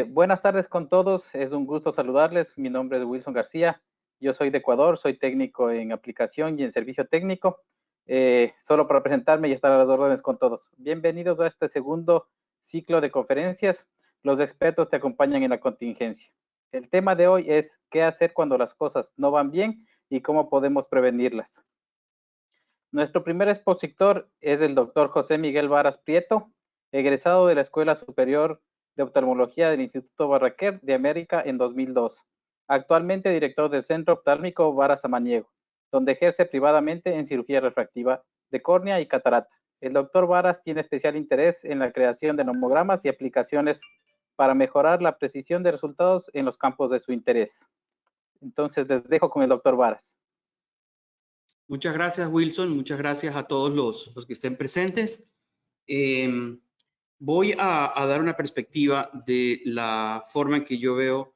Buenas tardes con todos, es un gusto saludarles. Mi nombre es Wilson García, yo soy de Ecuador, soy técnico en aplicación y en servicio técnico. Solo para presentarme y estar a las órdenes con todos. Bienvenidos a este segundo ciclo de conferencias. Los expertos te acompañan en la contingencia. El tema de hoy es qué hacer cuando las cosas no van bien y cómo podemos prevenirlas. Nuestro primer expositor es el doctor José Miguel Varas Prieto, egresado de la Escuela Superior de Oftalmología del Instituto Barraquer de América en 2002. Actualmente director del Centro Oftálmico Varas Samaniego, donde ejerce privadamente en cirugía refractiva de córnea y catarata. El doctor Varas tiene especial interés en la creación de nomogramas y aplicaciones para mejorar la precisión de resultados en los campos de su interés. Entonces, les dejo con el doctor Varas. Muchas gracias, Wilson. Muchas gracias a todos los que estén presentes. Voy a dar una perspectiva de la forma en que yo veo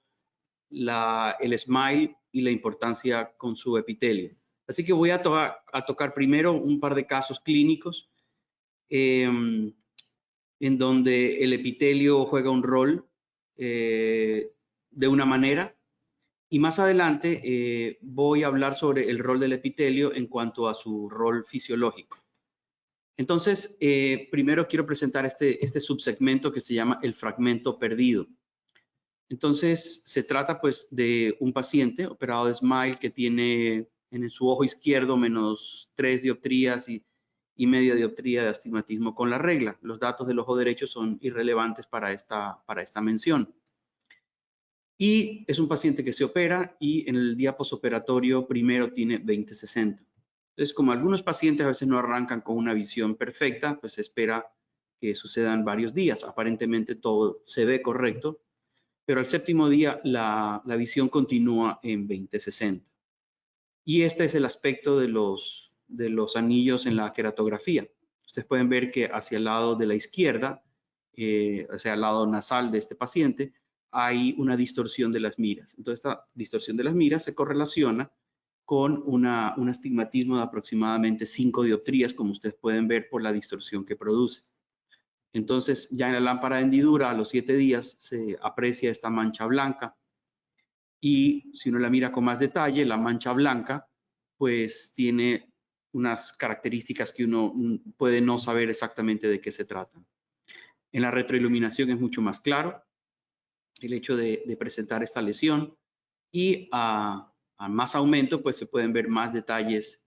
el SMILE y la importancia con su epitelio. Así que voy a tocar primero un par de casos clínicos en donde el epitelio juega un rol de una manera. Y más adelante voy a hablar sobre el rol del epitelio en cuanto a su rol fisiológico. Entonces, primero quiero presentar este subsegmento que se llama el fragmento perdido. Entonces, se trata pues de un paciente operado de SMILE que tiene en su ojo izquierdo menos 3 dioptrías y media dioptría de astigmatismo con la regla. Los datos del ojo derecho son irrelevantes para esta mención. Y es un paciente que se opera y en el día posoperatorio primero tiene 20/60. Entonces, como algunos pacientes a veces no arrancan con una visión perfecta, pues se espera que sucedan varios días. Aparentemente todo se ve correcto, pero al séptimo día la visión continúa en 20/60. Y este es el aspecto de los anillos en la queratografía. Ustedes pueden ver que hacia el lado de la izquierda, hacia el lado nasal de este paciente, hay una distorsión de las miras. Entonces, esta distorsión de las miras se correlaciona con un astigmatismo de aproximadamente 5 dioptrías, como ustedes pueden ver por la distorsión que produce. Entonces, ya en la lámpara de hendidura, a los 7 días, se aprecia esta mancha blanca. Y si uno la mira con más detalle, la mancha blanca, pues tiene unas características que uno puede no saber exactamente de qué se trata. En la retroiluminación es mucho más claro el hecho de presentar esta lesión y a más aumento pues se pueden ver más detalles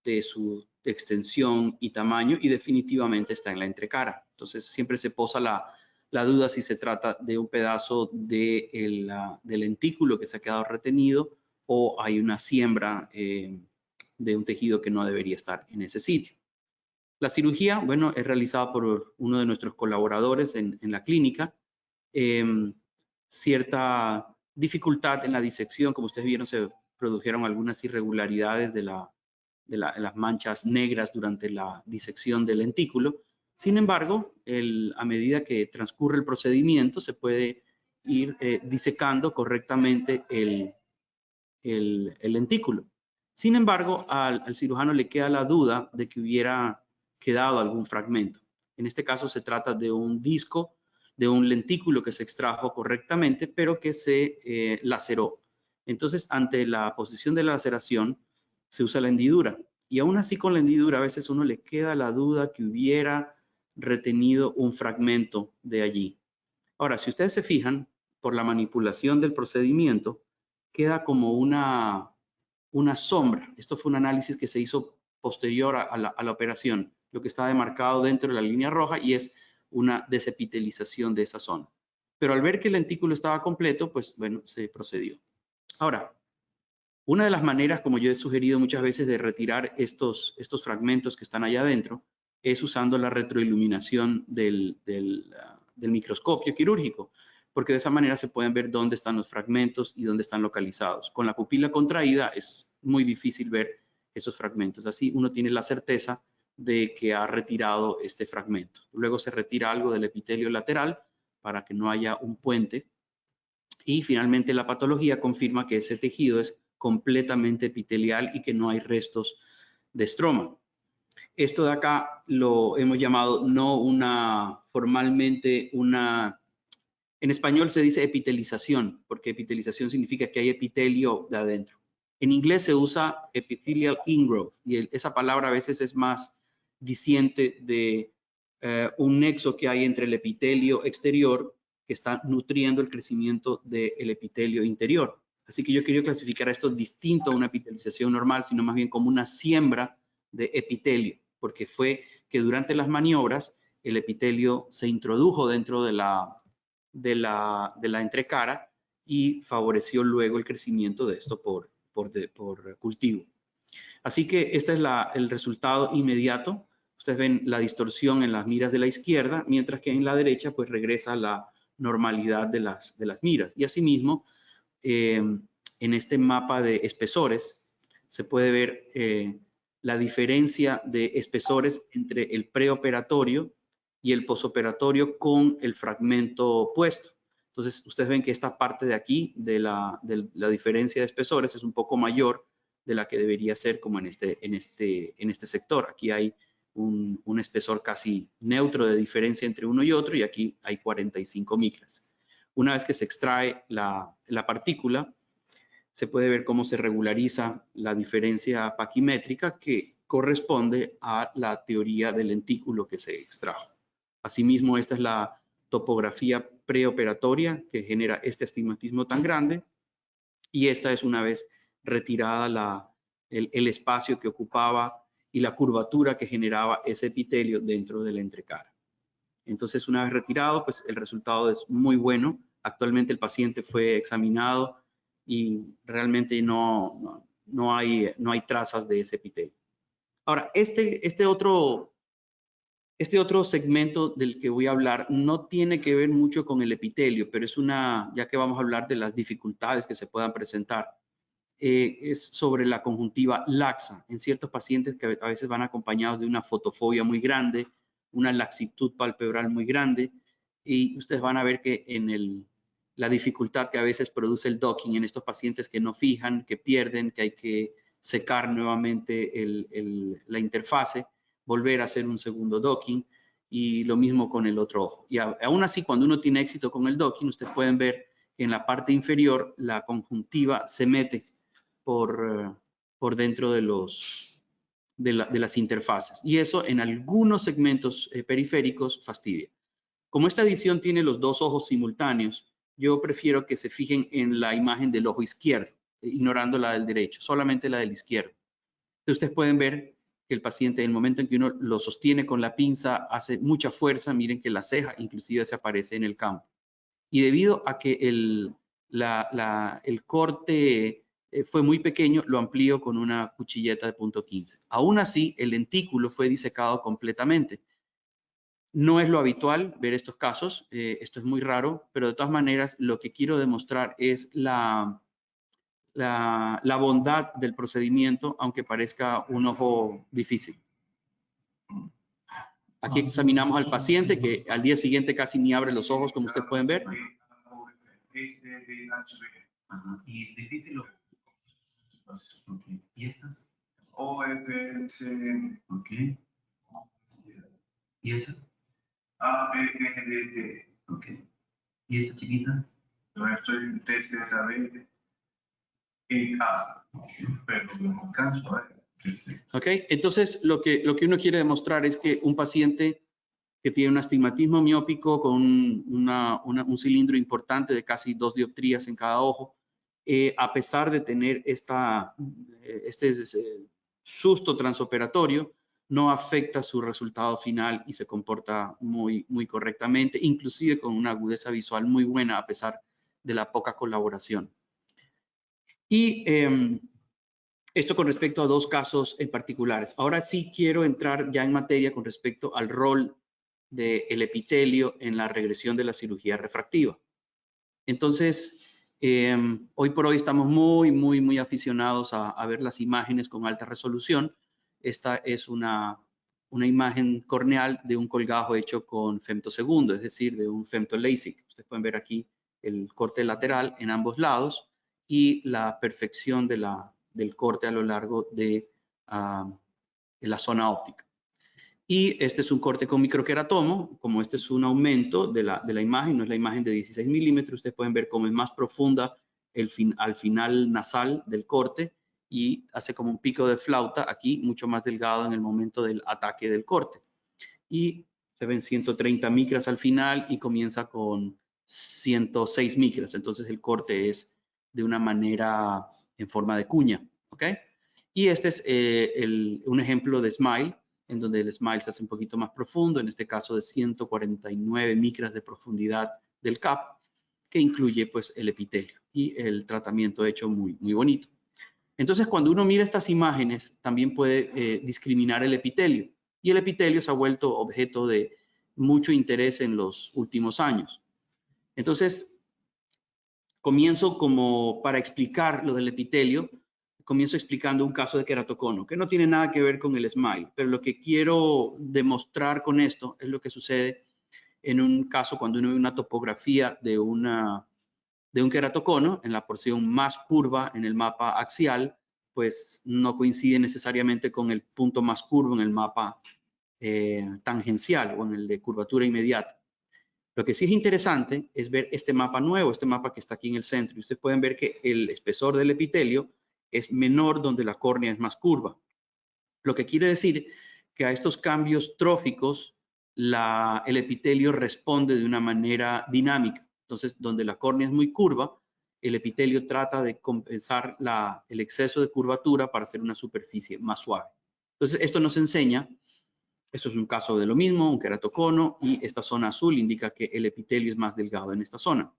de su extensión y tamaño y definitivamente está en la entrecara. Entonces siempre se posa la duda si se trata de un pedazo del lentículo que se ha quedado retenido o hay una siembra de un tejido que no debería estar en ese sitio. La cirugía, bueno, es realizada por uno de nuestros colaboradores en la clínica. Cierta dificultad en la disección, como ustedes vieron, se produjeron algunas irregularidades de las manchas negras durante la disección del lentículo. Sin embargo, a medida que transcurre el procedimiento, se puede ir disecando correctamente el lentículo. Sin embargo, al cirujano le queda la duda de que hubiera quedado algún fragmento. En este caso se trata de un disco, de un lentículo que se extrajo correctamente, pero que se laceró. Entonces, ante la posición de la laceración, se usa la hendidura. Y aún así con la hendidura a veces uno le queda la duda que hubiera retenido un fragmento de allí. Ahora, si ustedes se fijan, por la manipulación del procedimiento, queda como una sombra. Esto fue un análisis que se hizo posterior a la operación. Lo que está demarcado dentro de la línea roja y es una desepitelización de esa zona. Pero al ver que el lentículo estaba completo, pues bueno, se procedió. Ahora, una de las maneras, como yo he sugerido muchas veces, de retirar estos fragmentos que están allá adentro es usando la retroiluminación del microscopio quirúrgico, porque de esa manera se pueden ver dónde están los fragmentos y dónde están localizados. Con la pupila contraída es muy difícil ver esos fragmentos. Así uno tiene la certeza de que ha retirado este fragmento. Luego se retira algo del epitelio lateral para que no haya un puente. Y finalmente la patología confirma que ese tejido es completamente epitelial y que no hay restos de estroma. Esto de acá lo hemos llamado no formalmente una En español se dice epitelización, porque epitelización significa que hay epitelio de adentro. En inglés se usa epithelial ingrowth, y esa palabra a veces es más diciente de un nexo que hay entre el epitelio exterior que está nutriendo el crecimiento del epitelio interior. Así que yo quería clasificar esto distinto a una epitelización normal, sino más bien como una siembra de epitelio, porque fue que durante las maniobras el epitelio se introdujo dentro de la entrecara y favoreció luego el crecimiento de esto por cultivo. Así que este es el resultado inmediato. Ustedes ven la distorsión en las miras de la izquierda, mientras que en la derecha pues regresa la normalidad de las miras. Y asimismo, en este mapa de espesores se puede ver la diferencia de espesores entre el preoperatorio y el posoperatorio con el fragmento puesto. Entonces, ustedes ven que esta parte de aquí, de la diferencia de espesores, es un poco mayor de la que debería ser como en este sector. Aquí hay un espesor casi neutro de diferencia entre uno y otro, y aquí hay 45 micras. Una vez que se extrae la partícula, se puede ver cómo se regulariza la diferencia paquimétrica que corresponde a la teoría del lentículo que se extrajo. Asimismo, esta es la topografía preoperatoria que genera este astigmatismo tan grande, y esta es una vez retirada el espacio que ocupaba y la curvatura que generaba ese epitelio dentro de la entrecara. Entonces, una vez retirado, pues el resultado es muy bueno. Actualmente el paciente fue examinado y realmente no hay trazas de ese epitelio. Ahora, este otro segmento del que voy a hablar no tiene que ver mucho con el epitelio, pero ya que vamos a hablar de las dificultades que se puedan presentar, es sobre la conjuntiva laxa en ciertos pacientes que a veces van acompañados de una fotofobia muy grande, una laxitud palpebral muy grande, y ustedes van a ver que en la dificultad que a veces produce el docking en estos pacientes que no fijan, que pierden, que hay que secar nuevamente la interfase, volver a hacer un segundo docking, y lo mismo con el otro ojo. Y aún así, cuando uno tiene éxito con el docking, ustedes pueden ver que en la parte inferior la conjuntiva se mete por dentro de las interfaces, y eso en algunos segmentos periféricos fastidia. Como esta edición tiene los dos ojos simultáneos, yo prefiero que se fijen en la imagen del ojo izquierdo, ignorando la del derecho, solamente la del izquierdo. Entonces, ustedes pueden ver que el paciente, en el momento en que uno lo sostiene con la pinza, hace mucha fuerza. Miren que la ceja inclusive se aparece en el campo. Y debido a que el corte fue muy pequeño, lo amplío con una cuchilleta de punto 15. Aún así, el lentículo fue disecado completamente. No es lo habitual ver estos casos, esto es muy raro, pero de todas maneras lo que quiero demostrar es la bondad del procedimiento, aunque parezca un ojo difícil. Aquí examinamos al paciente, que al día siguiente casi ni abre los ojos, como ustedes pueden ver. Ajá. ¿Y es difícil? Okay. ¿Y estas? Okay. ¿Y esa? Okay. ¿Y esta chiquita? No estoy pero no canso, Ok, entonces lo que uno quiere demostrar es que un paciente que tiene un astigmatismo miópico con un cilindro importante de casi 2 dioptrías en cada ojo, a pesar de tener este susto transoperatorio, no afecta su resultado final y se comporta muy, muy correctamente, inclusive con una agudeza visual muy buena a pesar de la poca colaboración. Y esto con respecto a dos casos en particulares. Ahora sí quiero entrar ya en materia con respecto al rol del epitelio en la regresión de la cirugía refractiva. Entonces, hoy por hoy estamos muy, muy, muy aficionados a ver las imágenes con alta resolución. Esta es una imagen corneal de un colgajo hecho con femtosegundo, es decir, de un femto-LASIK. Ustedes pueden ver aquí el corte lateral en ambos lados y la perfección del corte a lo largo de la zona óptica. Y este es un corte con microqueratomo. Como este es un aumento de la imagen, no es la imagen de 16 milímetros, ustedes pueden ver cómo es más profunda al final nasal del corte y hace como un pico de flauta aquí, mucho más delgado en el momento del ataque del corte. Y se ven 130 micras al final y comienza con 106 micras. Entonces el corte es de una manera en forma de cuña, ¿ok? Y este es un ejemplo de SMILE, en donde el SMILE se hace un poquito más profundo, en este caso de 149 micras de profundidad del CAP, que incluye pues el epitelio y el tratamiento hecho muy, muy bonito. Entonces, cuando uno mira estas imágenes, también puede discriminar el epitelio. Y el epitelio se ha vuelto objeto de mucho interés en los últimos años. Entonces, comienzo como para explicar lo del epitelio, comienzo explicando un caso de queratocono, que no tiene nada que ver con el SMILE, pero lo que quiero demostrar con esto es lo que sucede en un caso cuando uno ve una topografía de un queratocono en la porción más curva en el mapa axial, pues no coincide necesariamente con el punto más curvo en el mapa tangencial o en el de curvatura inmediata. Lo que sí es interesante es ver este mapa nuevo, este mapa que está aquí en el centro. Y ustedes pueden ver que el espesor del epitelio es menor donde la córnea es más curva. Lo que quiere decir que a estos cambios tróficos el epitelio responde de una manera dinámica. Entonces, donde la córnea es muy curva, el epitelio trata de compensar el exceso de curvatura para hacer una superficie más suave. Entonces, esto nos enseña, esto es un caso de lo mismo, un queratocono, y esta zona azul indica que el epitelio es más delgado en esta zona.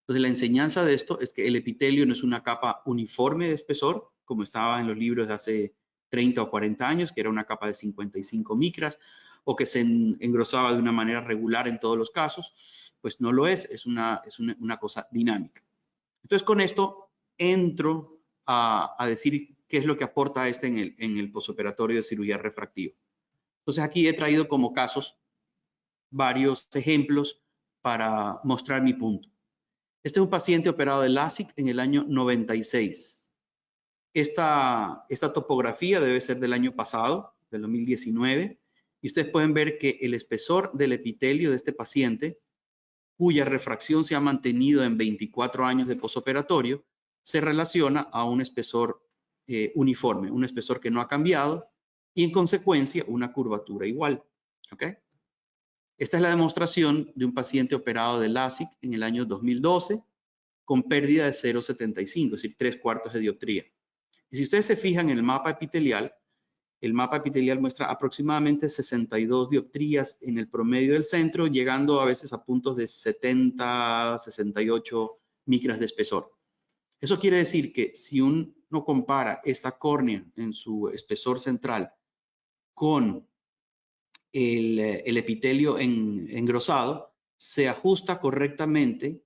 Entonces, la enseñanza de esto es que el epitelio no es una capa uniforme de espesor, como estaba en los libros de hace 30 o 40 años, que era una capa de 55 micras, o que se engrosaba de una manera regular en todos los casos. Pues no lo es una cosa dinámica. Entonces, con esto entro a decir qué es lo que aporta este en el posoperatorio de cirugía refractiva. Entonces, aquí he traído como casos varios ejemplos para mostrar mi punto. Este es un paciente operado de LASIK en el año 96. Esta topografía debe ser del año pasado, del 2019, y ustedes pueden ver que el espesor del epitelio de este paciente, cuya refracción se ha mantenido en 24 años de posoperatorio, se relaciona a un espesor uniforme, un espesor que no ha cambiado y en consecuencia una curvatura igual. ¿Ok? Esta es la demostración de un paciente operado de LASIK en el año 2012 con pérdida de 0,75, es decir, 3/4 de dioptría. Y si ustedes se fijan en el mapa epitelial muestra aproximadamente 62 dioptrías en el promedio del centro, llegando a veces a puntos de 70, 68 micras de espesor. Eso quiere decir que si uno compara esta córnea en su espesor central con el epitelio engrosado, se ajusta correctamente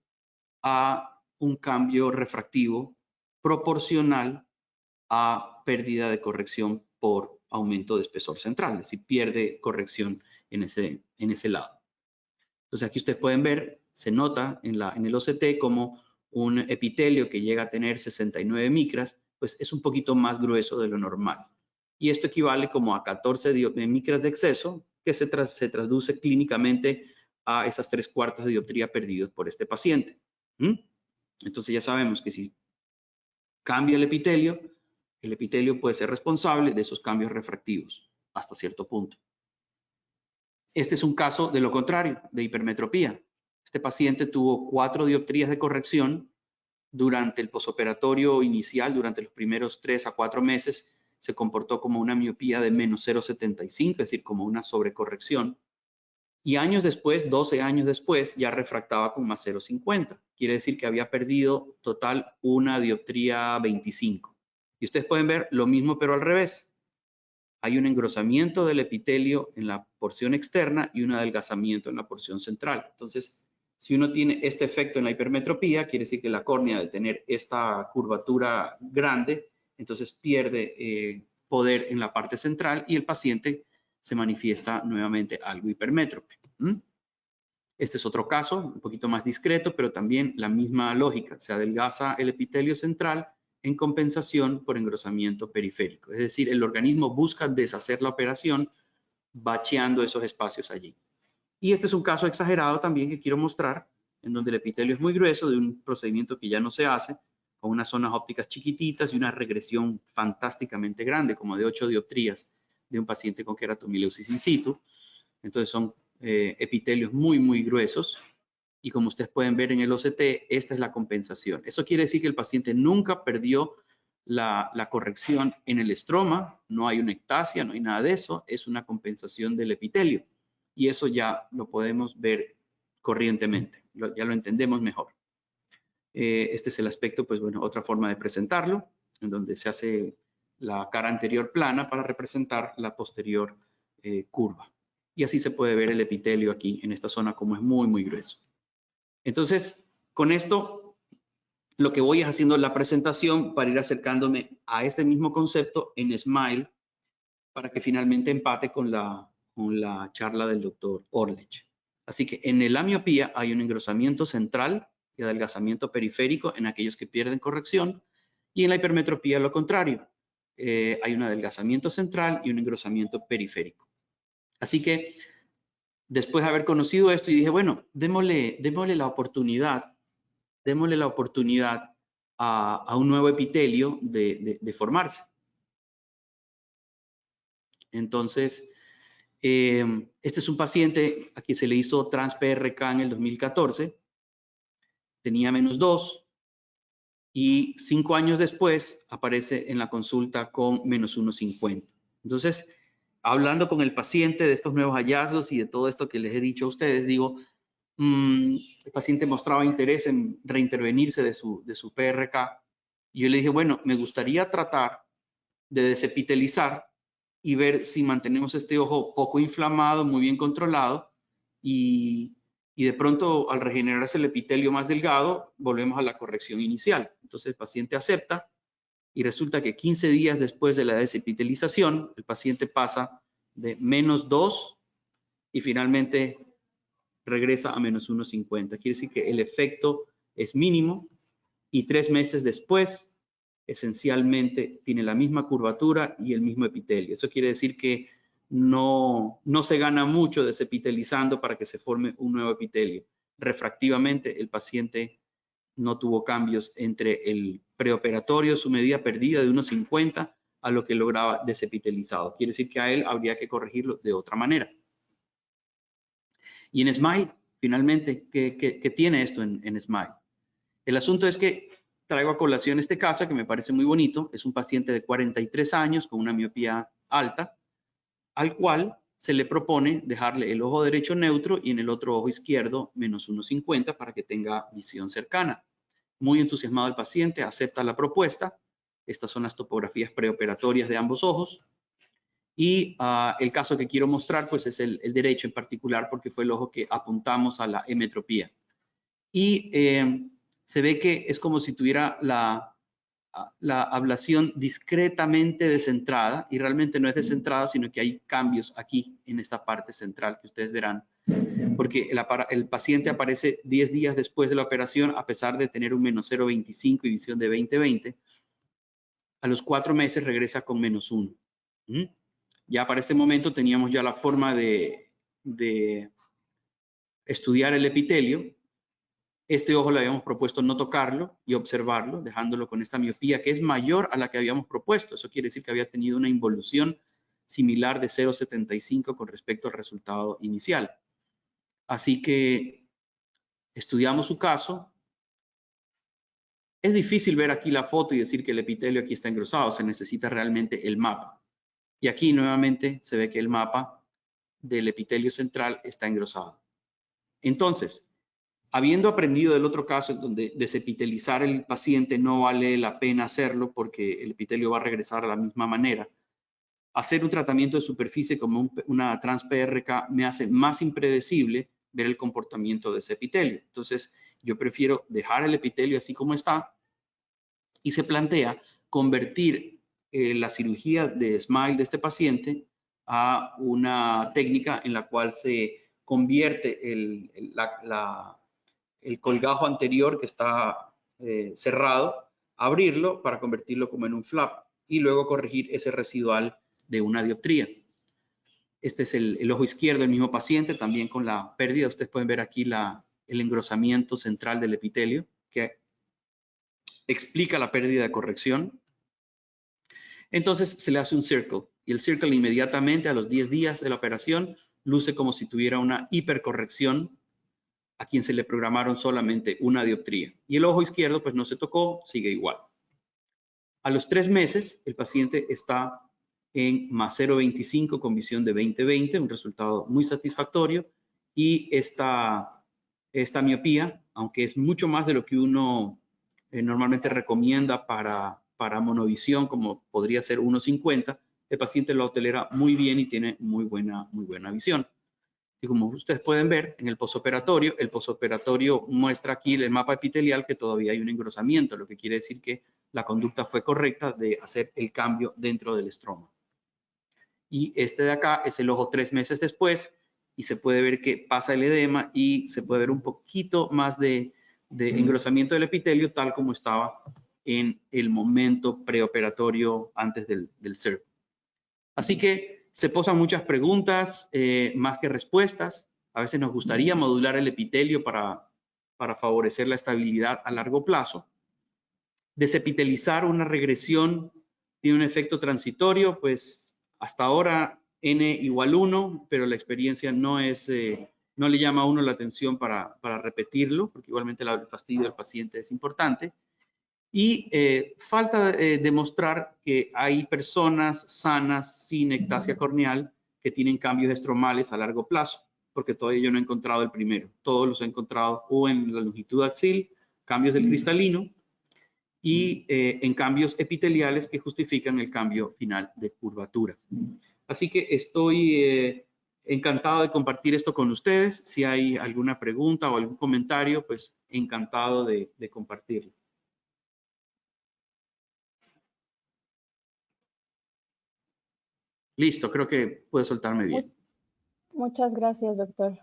a un cambio refractivo proporcional a pérdida de corrección por aumento de espesor central, es decir, pierde corrección en ese lado. Entonces aquí ustedes pueden ver, se nota en el OCT como un epitelio que llega a tener 69 micras, pues es un poquito más grueso de lo normal. Y esto equivale como a 14 micras de exceso, que se traduce clínicamente a esas 3/4 de dioptría perdidos por este paciente. Entonces ya sabemos que si cambia el epitelio puede ser responsable de esos cambios refractivos hasta cierto punto. Este es un caso de lo contrario, de hipermetropía. Este paciente tuvo 4 dioptrías de corrección durante el posoperatorio inicial, durante los primeros 3 a 4 meses, se comportó como una miopía de menos 0,75, es decir, como una sobrecorrección. Y años después, 12 años después, ya refractaba con más 0,50. Quiere decir que había perdido total una dioptría 25. Y ustedes pueden ver lo mismo, pero al revés. Hay un engrosamiento del epitelio en la porción externa y un adelgazamiento en la porción central. Entonces, si uno tiene este efecto en la hipermetropía, quiere decir que la córnea, de tener esta curvatura grande, entonces pierde poder en la parte central y el paciente se manifiesta nuevamente algo hipermétrope. Este es otro caso, un poquito más discreto, pero también la misma lógica. Se adelgaza el epitelio central en compensación por engrosamiento periférico. Es decir, el organismo busca deshacer la operación, bacheando esos espacios allí. Y este es un caso exagerado también que quiero mostrar, en donde el epitelio es muy grueso, de un procedimiento que ya no se hace, con unas zonas ópticas chiquititas y una regresión fantásticamente grande, como de 8 dioptrías de un paciente con queratomileusis in situ. Entonces son epitelios muy, muy gruesos. Y como ustedes pueden ver en el OCT, esta es la compensación. Eso quiere decir que el paciente nunca perdió la corrección en el estroma, no hay una ectasia, no hay nada de eso, es una compensación del epitelio. Y eso ya lo podemos ver corrientemente, ya lo entendemos mejor. Este es el aspecto, pues bueno, otra forma de presentarlo, en donde se hace la cara anterior plana para representar la posterior curva. Y así se puede ver el epitelio aquí en esta zona como es muy, muy grueso. Entonces, con esto, lo que voy es haciendo la presentación para ir acercándome a este mismo concepto en SMILE para que finalmente empate con la charla del doctor Orlich. Así que en la miopía hay un engrosamiento central y adelgazamiento periférico en aquellos que pierden corrección, y en la hipermetropía lo contrario. Hay un adelgazamiento central y un engrosamiento periférico. Así que después de haber conocido esto, y dije, bueno, démosle la oportunidad a un nuevo epitelio de formarse. Entonces, este es un paciente a quien se le hizo trans-PRK en el 2014, tenía -2 y 5 años después aparece en la consulta con -1,50. Entonces, hablando con el paciente de estos nuevos hallazgos y de todo esto que les he dicho a ustedes, digo, el paciente mostraba interés en reintervenirse de su PRK. Y yo le dije, bueno, me gustaría tratar de desepitelizar y ver si mantenemos este ojo poco inflamado, muy bien controlado, y de pronto al regenerarse el epitelio más delgado, volvemos a la corrección inicial. Entonces el paciente acepta y resulta que 15 días después de la desepitelización, el paciente pasa de -2 y finalmente regresa a -1,50. Quiere decir que el efecto es mínimo y 3 meses después esencialmente tiene la misma curvatura y el mismo epitelio. Eso quiere decir que no se gana mucho desepitelizando para que se forme un nuevo epitelio. Refractivamente, el paciente no tuvo cambios entre el preoperatorio, su medida perdida de 1,50 a lo que lograba desepitelizado. Quiere decir que a él habría que corregirlo de otra manera. Y en SMILE, finalmente, ¿qué tiene esto en SMILE? El asunto es que traigo a colación este caso que me parece muy bonito. Es un paciente de 43 años con una miopía alta, al cual se le propone dejarle el ojo derecho neutro y en el otro ojo izquierdo -1,50 para que tenga visión cercana. Muy entusiasmado el paciente, acepta la propuesta. Estas son las topografías preoperatorias de ambos ojos. Y el caso que quiero mostrar pues es el derecho en particular, porque fue el ojo que apuntamos a la emetropía. Y se ve que es como si tuviera la ablación discretamente descentrada, y realmente no es descentrada, sino que hay cambios aquí en esta parte central que ustedes verán, porque el paciente aparece 10 días después de la operación, a pesar de tener un -0,25 y visión de 20/20, a los 4 meses regresa con -1. Ya para este momento teníamos ya la forma de estudiar el epitelio. Este ojo le habíamos propuesto no tocarlo y observarlo, dejándolo con esta miopía que es mayor a la que habíamos propuesto. Eso quiere decir que había tenido una involución similar de 0,75 con respecto al resultado inicial. Así que estudiamos su caso. Es difícil ver aquí la foto y decir que el epitelio aquí está engrosado. Se necesita realmente el mapa. Y aquí nuevamente se ve que el mapa del epitelio central está engrosado. Entonces, habiendo aprendido del otro caso en donde desepitelizar el paciente no vale la pena hacerlo porque el epitelio va a regresar a la misma manera, hacer un tratamiento de superficie como una trans-PRK me hace más impredecible ver el comportamiento de ese epitelio. Entonces, yo prefiero dejar el epitelio así como está, y se plantea convertir la cirugía de SMILE de este paciente a una técnica en la cual se convierte el colgajo anterior que está cerrado, abrirlo para convertirlo como en un flap y luego corregir ese residual de una dioptría. Este es el ojo izquierdo del mismo paciente, también con la pérdida. Ustedes pueden ver aquí el engrosamiento central del epitelio, que explica la pérdida de corrección. Entonces se le hace un circle, y el circle inmediatamente a los 10 días de la operación luce como si tuviera una hipercorrección a quien se le programaron solamente una dioptría. Y el ojo izquierdo pues no se tocó, sigue igual. A los 3 meses el paciente está en más 0.25 con visión de 20/20, un resultado muy satisfactorio, y esta miopía, aunque es mucho más de lo que uno normalmente recomienda para monovisión, como podría ser 1.50, el paciente lo tolera muy bien y tiene muy buena visión. Y como ustedes pueden ver en el posoperatorio muestra aquí el mapa epitelial que todavía hay un engrosamiento, lo que quiere decir que la conducta fue correcta de hacer el cambio dentro del estroma. Y este de acá es el ojo 3 meses después, y se puede ver que pasa el edema y se puede ver un poquito más de engrosamiento del epitelio, tal como estaba en el momento preoperatorio antes del CIRP. Así que se posan muchas preguntas, más que respuestas. A veces nos gustaría modular el epitelio para favorecer la estabilidad a largo plazo. Desepitelizar una regresión tiene un efecto transitorio, pues hasta ahora n igual 1, pero la experiencia no le llama a uno la atención para repetirlo, porque igualmente el fastidio del paciente es importante. Y falta demostrar que hay personas sanas sin ectasia corneal que tienen cambios estromales a largo plazo, porque todavía yo no he encontrado el primero. Todos los he encontrado o en la longitud axial, cambios del cristalino, y en cambios epiteliales que justifican el cambio final de curvatura. Así que estoy encantado de compartir esto con ustedes. Si hay alguna pregunta o algún comentario, pues encantado de compartirlo. Listo, creo que puedo soltarme bien. Muchas gracias, doctor.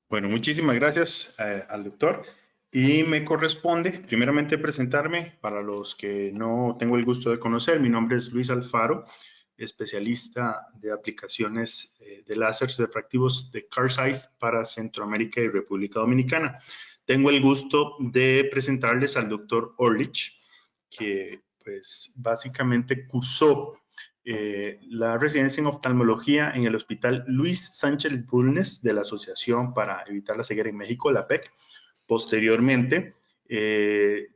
Bueno, muchísimas gracias al doctor. Y me corresponde primeramente presentarme para los que no tengo el gusto de conocer. Mi nombre es Luis Alfaro, especialista de aplicaciones de láseres refractivos de Carl Zeiss para Centroamérica y República Dominicana. Tengo el gusto de presentarles al doctor Orlich, que pues básicamente cursó la residencia en oftalmología en el Hospital Luis Sánchez Bulnes de la Asociación para Evitar la Ceguera en México, la APEC. Posteriormente,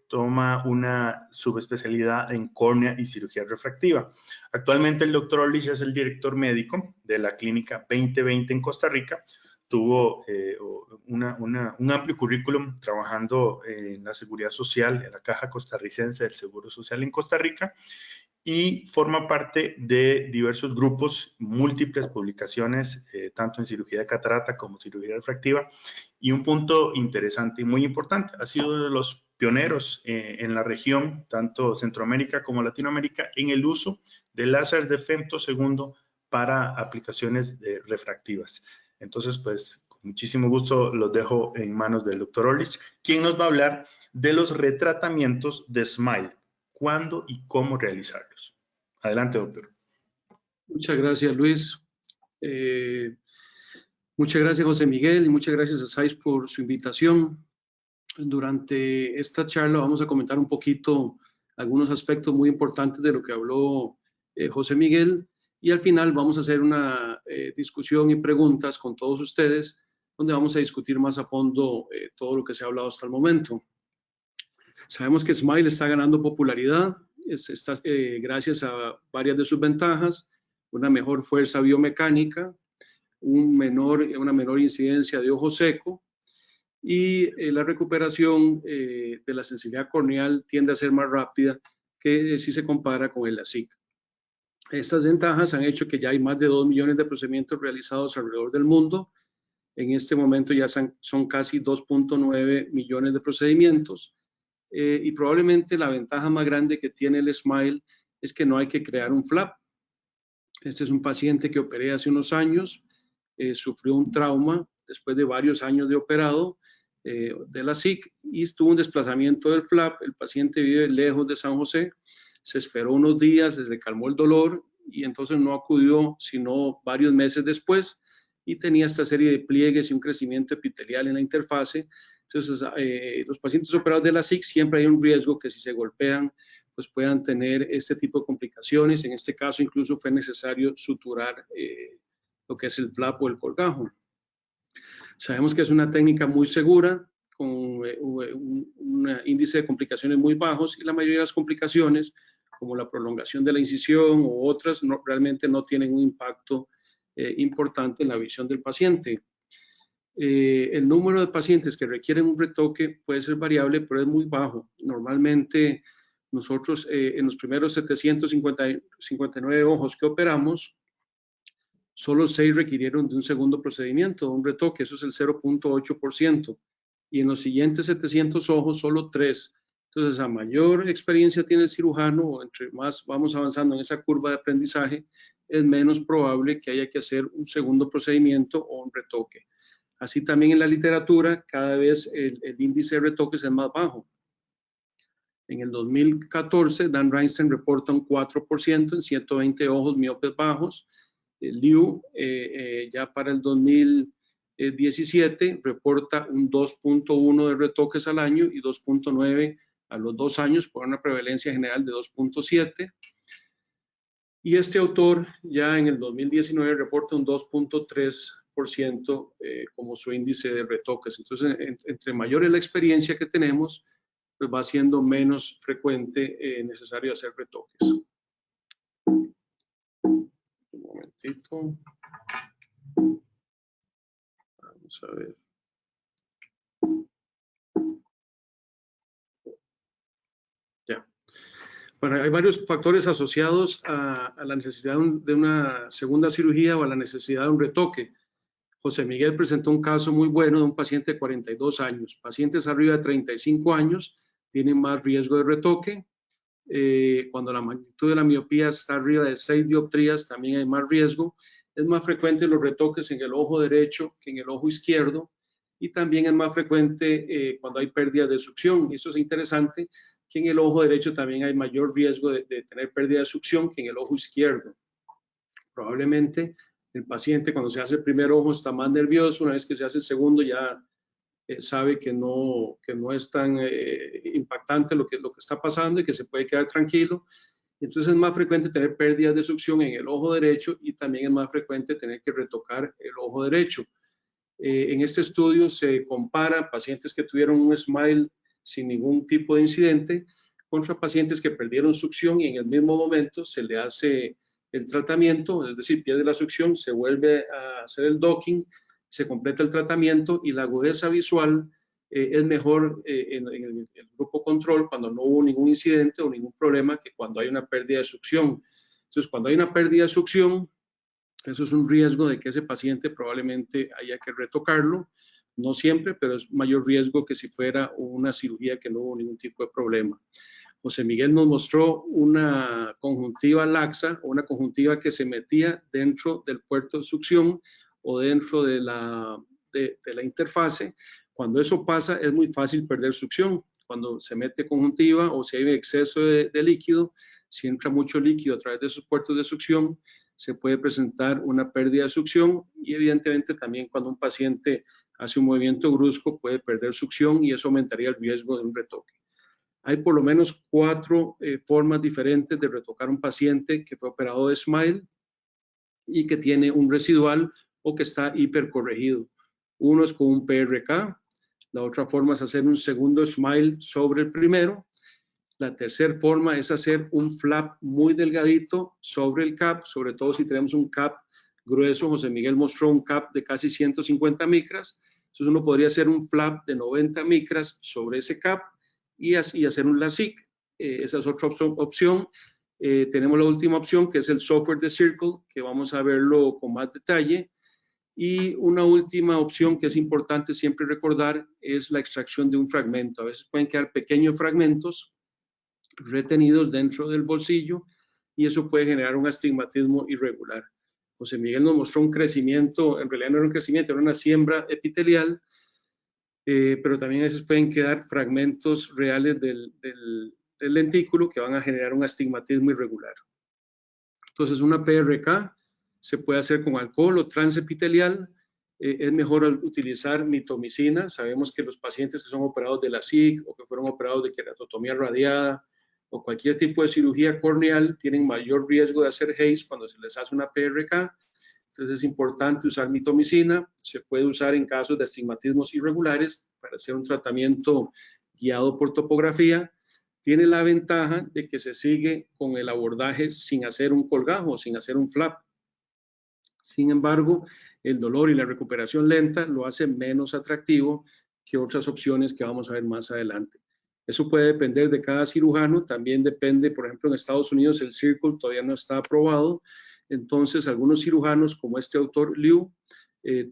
toma una subespecialidad en córnea y cirugía refractiva. Actualmente el doctor Orlich es el director médico de la Clínica 2020 en Costa Rica. Tuvo un amplio currículum trabajando en la seguridad social, en la Caja Costarricense del Seguro Social en Costa Rica, y forma parte de diversos grupos, múltiples publicaciones, tanto en cirugía de catarata como cirugía refractiva. Y un punto interesante y muy importante, ha sido uno de los pioneros en la región, tanto Centroamérica como Latinoamérica, en el uso de láser de femtosegundo para aplicaciones refractivas. Entonces, pues, con muchísimo gusto los dejo en manos del doctor Orlich, quien nos va a hablar de los retratamientos de SMILE. ¿Cuándo y cómo realizarlos? Adelante, doctor. Muchas gracias, Luis. Muchas gracias, José Miguel, y muchas gracias a Zeiss por su invitación. Durante esta charla vamos a comentar un poquito algunos aspectos muy importantes de lo que habló José Miguel, y al final vamos a hacer una discusión y preguntas con todos ustedes, donde vamos a discutir más a fondo todo lo que se ha hablado hasta el momento. Sabemos que SMILE está ganando popularidad, gracias a varias de sus ventajas: una mejor fuerza biomecánica, una menor incidencia de ojo seco, y la recuperación de la sensibilidad corneal tiende a ser más rápida que si se compara con el LASIK. Estas ventajas han hecho que ya hay más de 2 millones de procedimientos realizados alrededor del mundo. En este momento ya son casi 2.9 millones de procedimientos. Y probablemente la ventaja más grande que tiene el SMILE es que no hay que crear un flap. Este es un paciente que operé hace unos años, sufrió un trauma después de varios años de operado de la SIC, y tuvo un desplazamiento del flap. El paciente vive lejos de San José, se esperó unos días, se le calmó el dolor y entonces no acudió sino varios meses después y tenía esta serie de pliegues y un crecimiento epitelial en la interfase. Entonces, los pacientes operados de la SIC siempre hay un riesgo que si se golpean, pues puedan tener este tipo de complicaciones. En este caso, incluso fue necesario suturar lo que es el flap o el colgajo. Sabemos que es una técnica muy segura, con un índice de complicaciones muy bajos, y la mayoría de las complicaciones, como la prolongación de la incisión u otras, realmente no tienen un impacto importante en la visión del paciente. El número de pacientes que requieren un retoque puede ser variable, pero es muy bajo. Normalmente nosotros en los primeros 759 ojos que operamos, solo 6 requirieron de un segundo procedimiento, un retoque, eso es el 0.8%. Y en los siguientes 700 ojos, solo 3. Entonces, a mayor experiencia tiene el cirujano, o entre más vamos avanzando en esa curva de aprendizaje, es menos probable que haya que hacer un segundo procedimiento o un retoque. Así también en la literatura, cada vez el índice de retoques es más bajo. En el 2014, Dan Reinstein reporta un 4% en 120 ojos miopes bajos. Liu, ya para el 2017, reporta un 2.1 de retoques al año y 2.9 a los 2 años, por una prevalencia general de 2.7. Y este autor ya en el 2019 reporta un 2.3% como su índice de retoques. Entonces, entre mayor es la experiencia que tenemos, pues va siendo menos frecuente necesario hacer retoques. Un momentito. Vamos a ver. Ya. Bueno, hay varios factores asociados a la necesidad de una segunda cirugía o a la necesidad de un retoque. José Miguel presentó un caso muy bueno de un paciente de 42 años. Pacientes arriba de 35 años tienen más riesgo de retoque. Cuando la magnitud de la miopía está arriba de 6 dioptrías, también hay más riesgo. Es más frecuente los retoques en el ojo derecho que en el ojo izquierdo, y también es más frecuente cuando hay pérdida de succión. Y eso es interesante, que en el ojo derecho también hay mayor riesgo de tener pérdida de succión que en el ojo izquierdo. Probablemente el paciente, cuando se hace el primer ojo, está más nervioso. Una vez que se hace el segundo, ya sabe que no es tan impactante lo que está pasando y que se puede quedar tranquilo. Entonces es más frecuente tener pérdidas de succión en el ojo derecho, y también es más frecuente tener que retocar el ojo derecho. En este estudio se compara pacientes que tuvieron un SMILE sin ningún tipo de incidente contra pacientes que perdieron succión, y en el mismo momento se le hace el tratamiento, es decir, pierde la succión, se vuelve a hacer el docking, se completa el tratamiento, y la agudeza visual es mejor en el grupo control cuando no hubo ningún incidente o ningún problema que cuando hay una pérdida de succión. Entonces, cuando hay una pérdida de succión, eso es un riesgo de que ese paciente probablemente haya que retocarlo. No siempre, pero es mayor riesgo que si fuera una cirugía que no hubo ningún tipo de problema. José Miguel nos mostró una conjuntiva laxa, o una conjuntiva que se metía dentro del puerto de succión o dentro de la interfase. Cuando eso pasa, es muy fácil perder succión. Cuando se mete conjuntiva o si hay exceso de líquido, si entra mucho líquido a través de esos puertos de succión, se puede presentar una pérdida de succión, y evidentemente también cuando un paciente hace un movimiento brusco puede perder succión, y eso aumentaría el riesgo de un retoque. Hay por lo menos 4 formas diferentes de retocar un paciente que fue operado de SMILE y que tiene un residual o que está hipercorregido. Uno es con un PRK, la otra forma es hacer un segundo SMILE sobre el primero. La tercera forma es hacer un flap muy delgadito sobre el cap, sobre todo si tenemos un cap grueso. José Miguel mostró un cap de casi 150 micras. Entonces uno podría hacer un flap de 90 micras sobre ese cap y hacer un LASIK. Esa es otra opción. Tenemos la última opción, que es el software de Circle, que vamos a verlo con más detalle. Y una última opción que es importante siempre recordar es la extracción de un fragmento. A veces pueden quedar pequeños fragmentos retenidos dentro del bolsillo, y eso puede generar un astigmatismo irregular. José Miguel nos mostró un crecimiento, en realidad no era un crecimiento, era una siembra epitelial, pero también a veces pueden quedar fragmentos reales del lentículo que van a generar un astigmatismo irregular. Entonces, una PRK se puede hacer con alcohol o transepitelial. Es mejor utilizar mitomicina. Sabemos que los pacientes que son operados de la SIC o que fueron operados de queratotomía radiada o cualquier tipo de cirugía corneal tienen mayor riesgo de hacer HACE cuando se les hace una PRK. Entonces es importante usar mitomicina. Se puede usar en casos de astigmatismos irregulares para hacer un tratamiento guiado por topografía. Tiene la ventaja de que se sigue con el abordaje sin hacer un colgajo, sin hacer un flap. Sin embargo, el dolor y la recuperación lenta lo hace menos atractivo que otras opciones que vamos a ver más adelante. Eso puede depender de cada cirujano, también depende, por ejemplo, en Estados Unidos el Circle todavía no está aprobado, entonces algunos cirujanos como este autor Liu,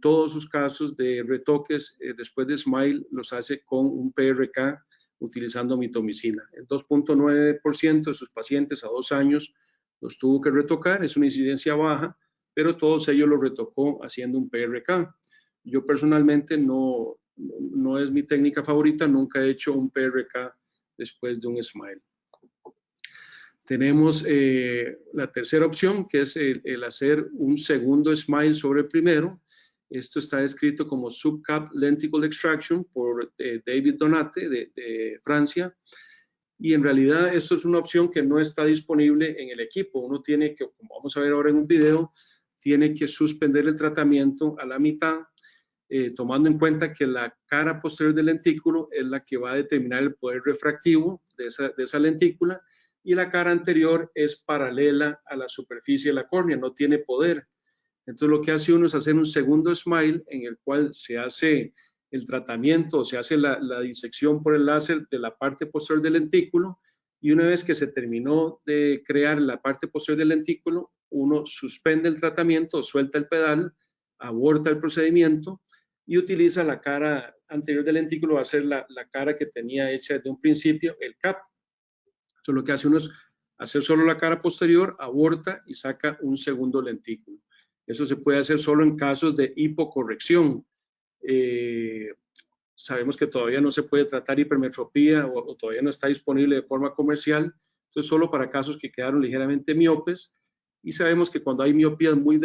todos sus casos de retoques después de SMILE los hace con un PRK utilizando mitomicina. El 2.9% de sus pacientes a 2 años los tuvo que retocar, es una incidencia baja, pero todos ellos lo retocó haciendo un PRK. Yo personalmente no es mi técnica favorita, nunca he hecho un PRK después de un SMILE. Tenemos la tercera opción, que es el hacer un segundo SMILE sobre el primero. Esto está descrito como Subcap Lenticle Extraction por David Donate de Francia. Y en realidad esto es una opción que no está disponible en el equipo. Uno tiene que, como vamos a ver ahora en un video, tiene que suspender el tratamiento a la mitad, tomando en cuenta que la cara posterior del lentículo es la que va a determinar el poder refractivo de esa lentícula, y la cara anterior es paralela a la superficie de la córnea, no tiene poder. Entonces lo que hace uno es hacer un segundo SMILE en el cual se hace el tratamiento, se hace la disección por el láser de la parte posterior del lentículo, y una vez que se terminó de crear la parte posterior del lentículo, uno suspende el tratamiento, suelta el pedal, aborta el procedimiento y utiliza la cara anterior del lentículo a hacer la cara que tenía hecha desde un principio, el CAP. Entonces lo que hace uno es hacer solo la cara posterior, aborta y saca un segundo lentículo. Eso se puede hacer solo en casos de hipocorrección. Sabemos que todavía no se puede tratar hipermetropía o todavía no está disponible de forma comercial. Entonces solo para casos que quedaron ligeramente miopes. Y sabemos que cuando hay miopías muy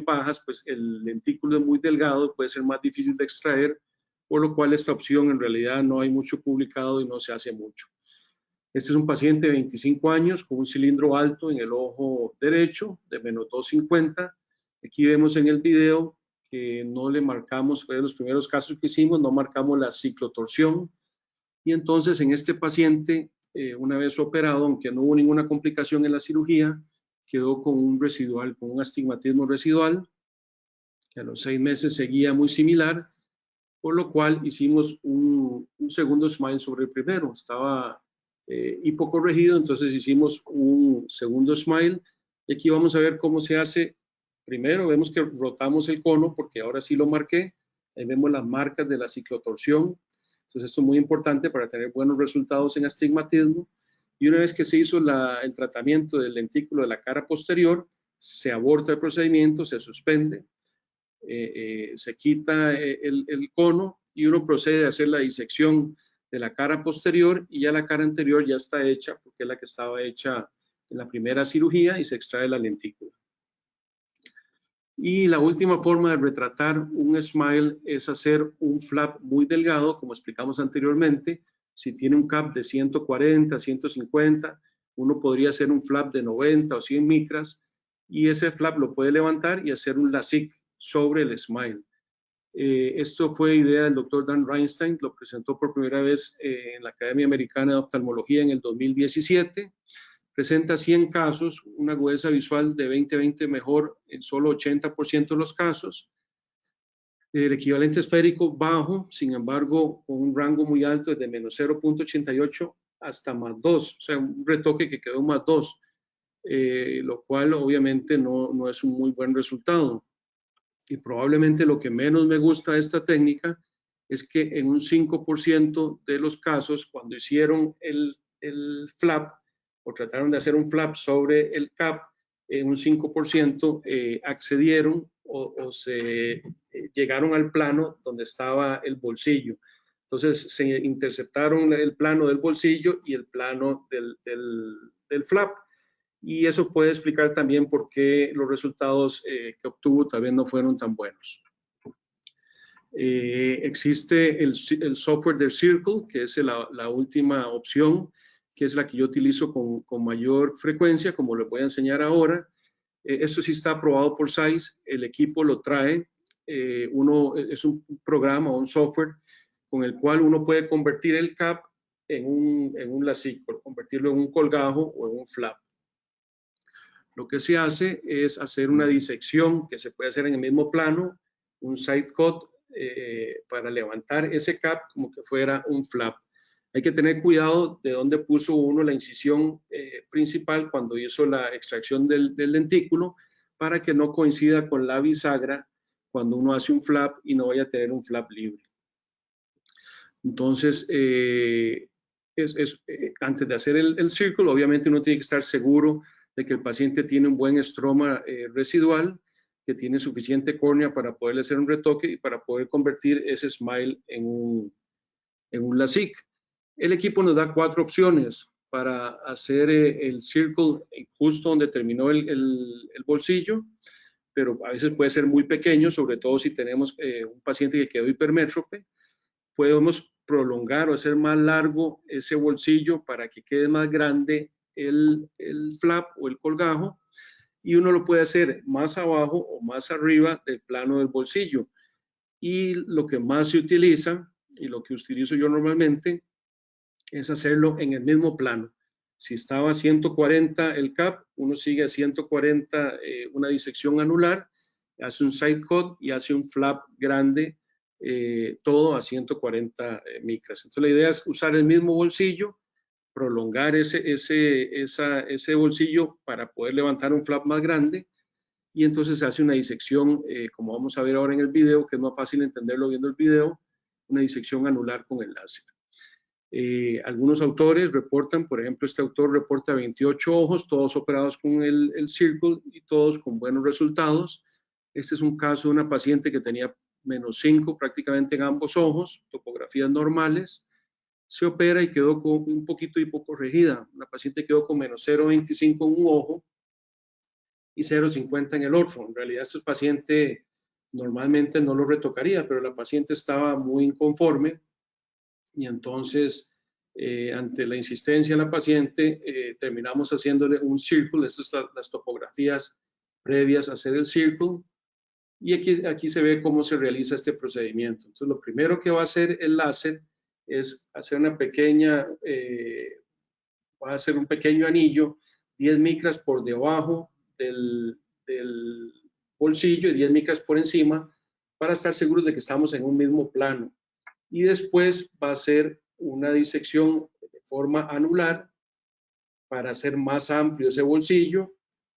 bajas, pues el lentículo es muy delgado, puede ser más difícil de extraer, por lo cual esta opción en realidad no hay mucho publicado y no se hace mucho. Este es un paciente de 25 años con un cilindro alto en el ojo derecho de menos 250. Aquí vemos en el video que no le marcamos, fue de los primeros casos que hicimos, no marcamos la ciclotorsión. Y entonces en este paciente, una vez operado, aunque no hubo ninguna complicación en la cirugía, quedó con un residual, con un astigmatismo residual, que a los 6 meses seguía muy similar, por lo cual hicimos un segundo SMILE sobre el primero. Estaba hipocorregido, entonces hicimos un segundo SMILE. Y aquí vamos a ver cómo se hace. Primero vemos que rotamos el cono, porque ahora sí lo marqué. Ahí vemos las marcas de la ciclotorsión. Entonces esto es muy importante para tener buenos resultados en astigmatismo. Y una vez que se hizo el tratamiento del lentículo de la cara posterior, se aborta el procedimiento, se suspende, se quita el cono y uno procede a hacer la disección de la cara posterior, y ya la cara anterior ya está hecha porque es la que estaba hecha en la primera cirugía, y se extrae la lentícula. Y la última forma de retratar un SMILE es hacer un flap muy delgado, como explicamos anteriormente. Si tiene un CAP de 140, 150, uno podría hacer un flap de 90 o 100 micras, y ese flap lo puede levantar y hacer un LASIK sobre el SMILE. Esto fue idea del doctor Dan Reinstein, lo presentó por primera vez en la Academia Americana de Oftalmología en el 2017. Presenta 100 casos, una agudeza visual de 20/20 mejor en solo 80% de los casos. El equivalente esférico bajo, sin embargo, con un rango muy alto, desde menos 0.88 hasta más 2, o sea, un retoque que quedó más 2, lo cual obviamente no es un muy buen resultado. Y probablemente lo que menos me gusta de esta técnica es que en un 5% de los casos, cuando hicieron el flap o trataron de hacer un flap sobre el CAP, en un 5% accedieron o se llegaron al plano donde estaba el bolsillo. Entonces se interceptaron el plano del bolsillo y el plano del flap. y eso puede explicar también por qué los resultados que obtuvo tal vez no fueron tan buenos. Existe el software de Circle, que es la última opción, que es la que yo utilizo con mayor frecuencia, como les voy a enseñar ahora. Esto sí está aprobado por SAIS, el equipo lo trae, es un programa o un software con el cual uno puede convertir el cap en un LASIK, convertirlo en un colgajo o en un flap. Lo que se hace es hacer una disección que se puede hacer en el mismo plano, un side cut para levantar ese cap como que fuera un flap. Hay que tener cuidado de dónde puso uno la incisión principal cuando hizo la extracción del dentículo para que no coincida con la bisagra cuando uno hace un flap y no vaya a tener un flap libre. Entonces, antes de hacer el círculo, obviamente uno tiene que estar seguro de que el paciente tiene un buen estroma residual, que tiene suficiente córnea para poderle hacer un retoque y para poder convertir ese SMILE en un LASIK. El equipo nos da 4 opciones para hacer el circle justo donde terminó el bolsillo, pero a veces puede ser muy pequeño, sobre todo si tenemos un paciente que quedó hipermétrope. Podemos prolongar o hacer más largo ese bolsillo para que quede más grande el flap o el colgajo, y uno lo puede hacer más abajo o más arriba del plano del bolsillo. Y lo que más se utiliza, y lo que utilizo yo normalmente, es hacerlo en el mismo plano. Si estaba a 140 el cap, uno sigue a 140 una disección anular, hace un side cut y hace un flap grande, todo a 140 micras. Entonces la idea es usar el mismo bolsillo, prolongar ese bolsillo para poder levantar un flap más grande, y entonces se hace una disección, como vamos a ver ahora en el video, que es más fácil entenderlo viendo el video, una disección anular con el láser. Algunos autores reportan, por ejemplo, este autor reporta 28 ojos, todos operados con el Circle y todos con buenos resultados. Este es un caso de una paciente que tenía -5 prácticamente en ambos ojos, topografías normales. Se opera y quedó con un poquito hipocorregida. La paciente quedó con -0.25 en un ojo y 0.50 en el otro. En realidad, este paciente normalmente no lo retocaría, pero la paciente estaba muy inconforme. Y entonces, ante la insistencia de la paciente, terminamos haciéndole un círculo. Estas son las topografías previas a hacer el círculo. Y aquí se ve cómo se realiza este procedimiento. Entonces, lo primero que va a hacer el láser es hacer una pequeña, va a hacer un pequeño anillo, 10 micras por debajo del bolsillo y 10 micras por encima, para estar seguros de que estamos en un mismo plano. Y después va a hacer una disección de forma anular para hacer más amplio ese bolsillo,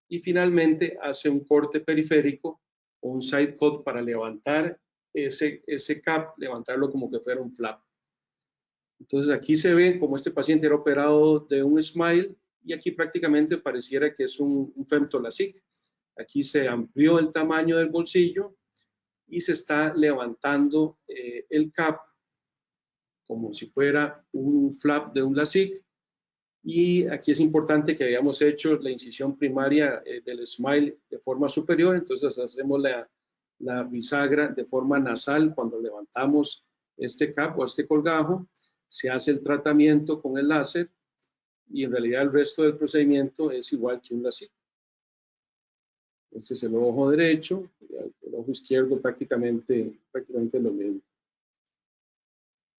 y finalmente hace un corte periférico o un side cut para levantar ese cap, levantarlo como que fuera un flap. Entonces aquí se ve como este paciente era operado de un SMILE, y aquí prácticamente pareciera que es un femtolasic. Aquí se amplió el tamaño del bolsillo y se está levantando el cap como si fuera un flap de un LASIK. Y aquí es importante que hayamos hecho la incisión primaria del SMILE de forma superior, entonces hacemos la bisagra de forma nasal cuando levantamos este cap o este colgajo, se hace el tratamiento con el láser, y en realidad el resto del procedimiento es igual que un LASIK. Este es el ojo derecho, el ojo izquierdo prácticamente lo mismo.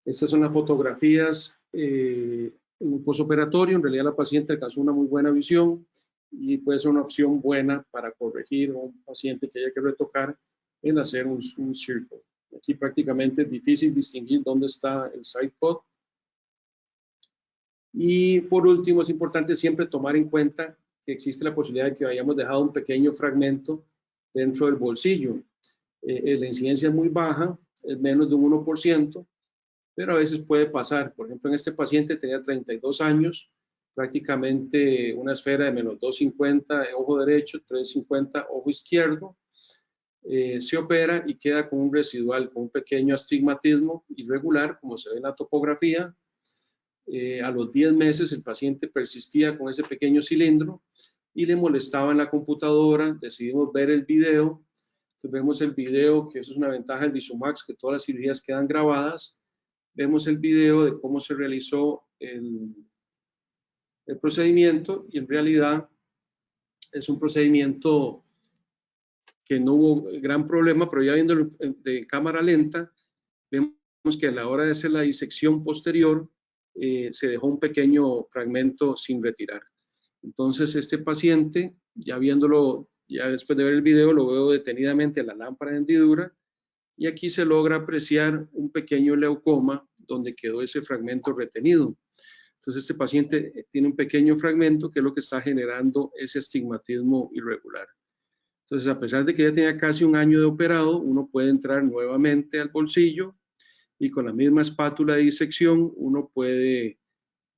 Estas son las fotografías en un posoperatorio. En realidad la paciente alcanzó una muy buena visión y puede ser una opción buena para corregir a un paciente que haya que retocar en hacer un circle. Aquí prácticamente es difícil distinguir dónde está el side cut. Y por último, es importante siempre tomar en cuenta que existe la posibilidad de que hayamos dejado un pequeño fragmento dentro del bolsillo. La incidencia es muy baja, es menos de un 1%, pero a veces puede pasar. Por ejemplo, en este paciente tenía 32 años, prácticamente una esfera de -250 ojo derecho, 350 ojo izquierdo. Se opera y queda con un residual, con un pequeño astigmatismo irregular, como se ve en la topografía. A los 10 meses el paciente persistía con ese pequeño cilindro, y le molestaba en la computadora. Decidimos ver el video. Entonces vemos el video, que eso es una ventaja del VisuMax, que todas las cirugías quedan grabadas. Vemos el video de cómo se realizó el procedimiento, y en realidad es un procedimiento que no hubo gran problema, pero ya viéndolo de cámara lenta, vemos que a la hora de hacer la disección posterior se dejó un pequeño fragmento sin retirar. Entonces este paciente, ya viéndolo, ya después de ver el video, lo veo detenidamente en la lámpara de hendidura, y aquí se logra apreciar un pequeño leucoma donde quedó ese fragmento retenido. Entonces este paciente tiene un pequeño fragmento que es lo que está generando ese astigmatismo irregular. Entonces, a pesar de que ya tenía casi un año de operado, uno puede entrar nuevamente al bolsillo y con la misma espátula de disección uno puede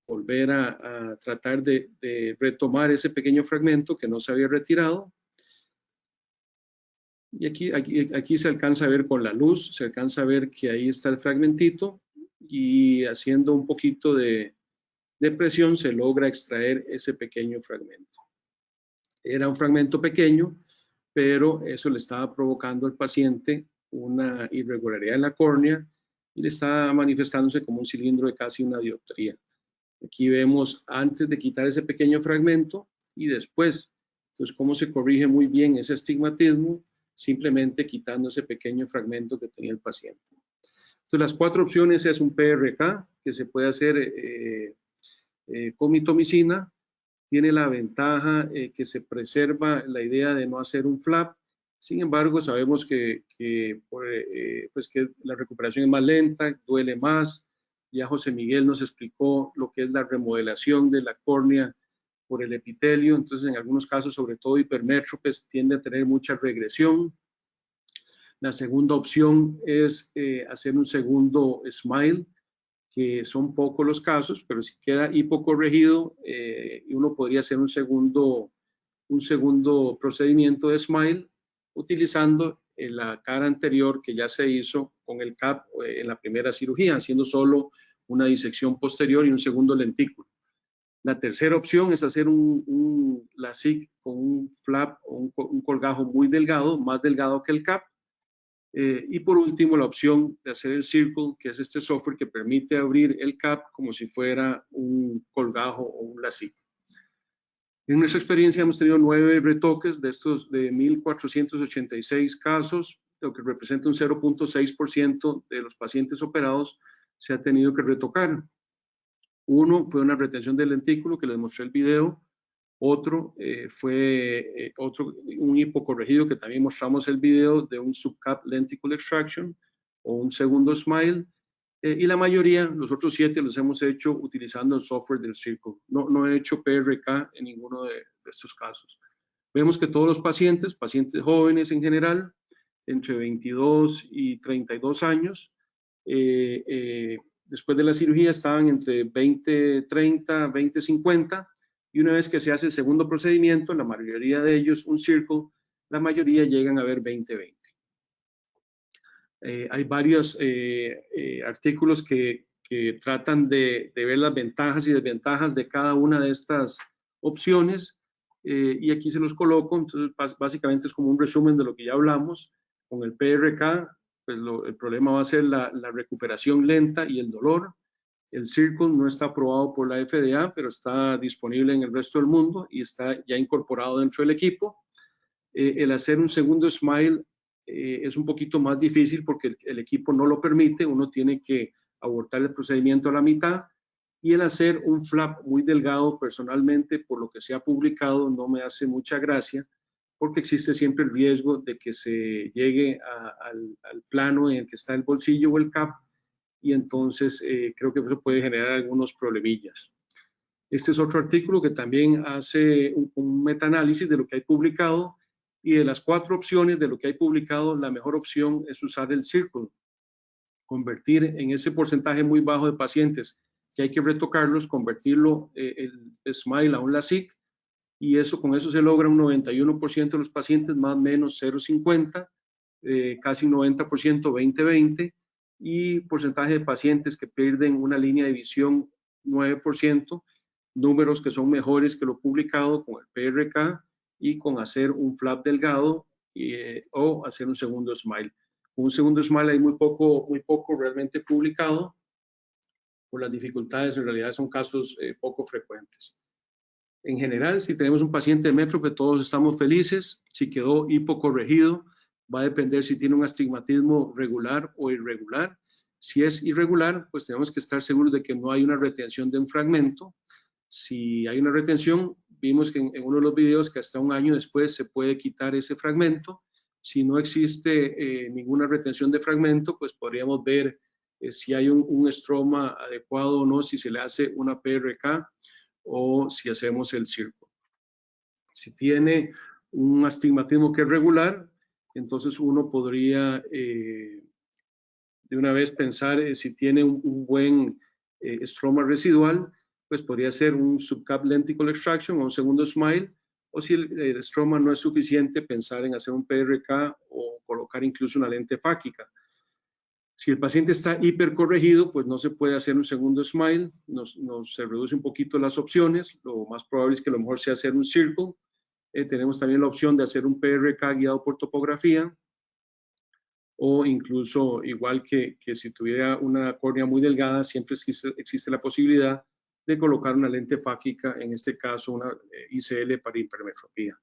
volver a tratar de retomar ese pequeño fragmento que no se había retirado. Y aquí se alcanza a ver con la luz, se alcanza a ver que ahí está el fragmentito, y haciendo un poquito de presión se logra extraer ese pequeño fragmento. Era un fragmento pequeño, pero eso le estaba provocando al paciente una irregularidad en la córnea y le está manifestándose como un cilindro de casi una dioptría. Aquí vemos antes de quitar ese pequeño fragmento y después. Entonces, cómo se corrige muy bien ese astigmatismo, simplemente quitando ese pequeño fragmento que tenía el paciente. Entonces, las 4 opciones es un PRK, que se puede hacer con mitomicina. Tiene la ventaja que se preserva la idea de no hacer un flap. Sin embargo, sabemos que la recuperación es más lenta, duele más. Ya José Miguel nos explicó lo que es la remodelación de la córnea por el epitelio. Entonces, en algunos casos, sobre todo hipermétropes, tiende a tener mucha regresión. La segunda opción es hacer un segundo SMILE, que son pocos los casos, pero si queda hipocorregido, uno podría hacer un segundo procedimiento de SMILE utilizando la cara anterior que ya se hizo con el CAP en la primera cirugía, haciendo solo una disección posterior y un segundo lentículo. La tercera opción es hacer un LASIK con un flap o un colgajo muy delgado, más delgado que el CAP. Y por último, la opción de hacer el Circle, que es este software que permite abrir el CAP como si fuera un colgajo o un LASIK. En nuestra experiencia hemos tenido 9 retoques de estos de 1.486 casos, lo que representa un 0.6% de los pacientes operados se ha tenido que retocar. Uno fue una retención del lentículo, que les mostré el video. Otro fue un hipocorregido, que también mostramos el video de un subcap lenticle extraction o un segundo SMILE. Y la mayoría, los otros 7, los hemos hecho utilizando el software del Circle. No he hecho PRK en ninguno de estos casos. Vemos que todos los pacientes jóvenes en general, entre 22 y 32 años, después de la cirugía estaban entre 20-30, 20-50, y una vez que se hace el segundo procedimiento, la mayoría de ellos un Circle, la mayoría llegan a ver 20-20. Hay varios artículos que tratan de ver las ventajas y desventajas de cada una de estas opciones, y aquí se los coloco. Entonces, básicamente es como un resumen de lo que ya hablamos. Con el PRK, pues el problema va a ser la recuperación lenta y el dolor. El Circle no está aprobado por la FDA, pero está disponible en el resto del mundo y está ya incorporado dentro del equipo. El hacer un segundo SMILE es un poquito más difícil porque el equipo no lo permite, uno tiene que abortar el procedimiento a la mitad, y el hacer un flap muy delgado, personalmente, por lo que se ha publicado, no me hace mucha gracia, porque existe siempre el riesgo de que se llegue al plano en el que está el bolsillo o el CAP, y entonces creo que eso puede generar algunos problemillas. Este es otro artículo que también hace un metaanálisis de lo que hay publicado, y de las 4 opciones de lo que hay publicado, la mejor opción es usar el Circle, convertir en ese porcentaje muy bajo de pacientes que hay que retocarlos, convertirlo el SMILE a un LASIK, y con eso se logra un 91% de los pacientes, más o menos 0.50, casi un 90% 20-20, y porcentaje de pacientes que pierden una línea de visión 9%, números que son mejores que lo publicado con el PRK y con hacer un flap delgado o hacer un segundo SMILE. Un segundo SMILE hay muy poco realmente publicado. Por las dificultades, en realidad son casos poco frecuentes. En general, si tenemos un paciente de métrope, todos estamos felices. Si quedó hipocorregido, va a depender si tiene un astigmatismo regular o irregular. Si es irregular, pues tenemos que estar seguros de que no hay una retención de un fragmento. Si hay una retención, vimos que en uno de los videos que hasta un año después se puede quitar ese fragmento. Si no existe ninguna retención de fragmento, pues podríamos ver si hay un estroma adecuado o no, si se le hace una PRK o si hacemos el círculo. Si tiene un astigmatismo que es regular, entonces uno podría de una vez pensar si tiene un buen estroma residual, pues podría ser un subcap lenticle extraction o un segundo SMILE, o si el estroma no es suficiente, pensar en hacer un PRK o colocar incluso una lente fáquica. Si el paciente está hipercorregido, pues no se puede hacer un segundo SMILE, se reduce un poquito las opciones, lo más probable es que lo mejor sea hacer un circle. Tenemos también la opción de hacer un PRK guiado por topografía, o incluso igual que si tuviera una córnea muy delgada, siempre existe la posibilidad de colocar una lente fáquica, en este caso una ICL para hipermetropía.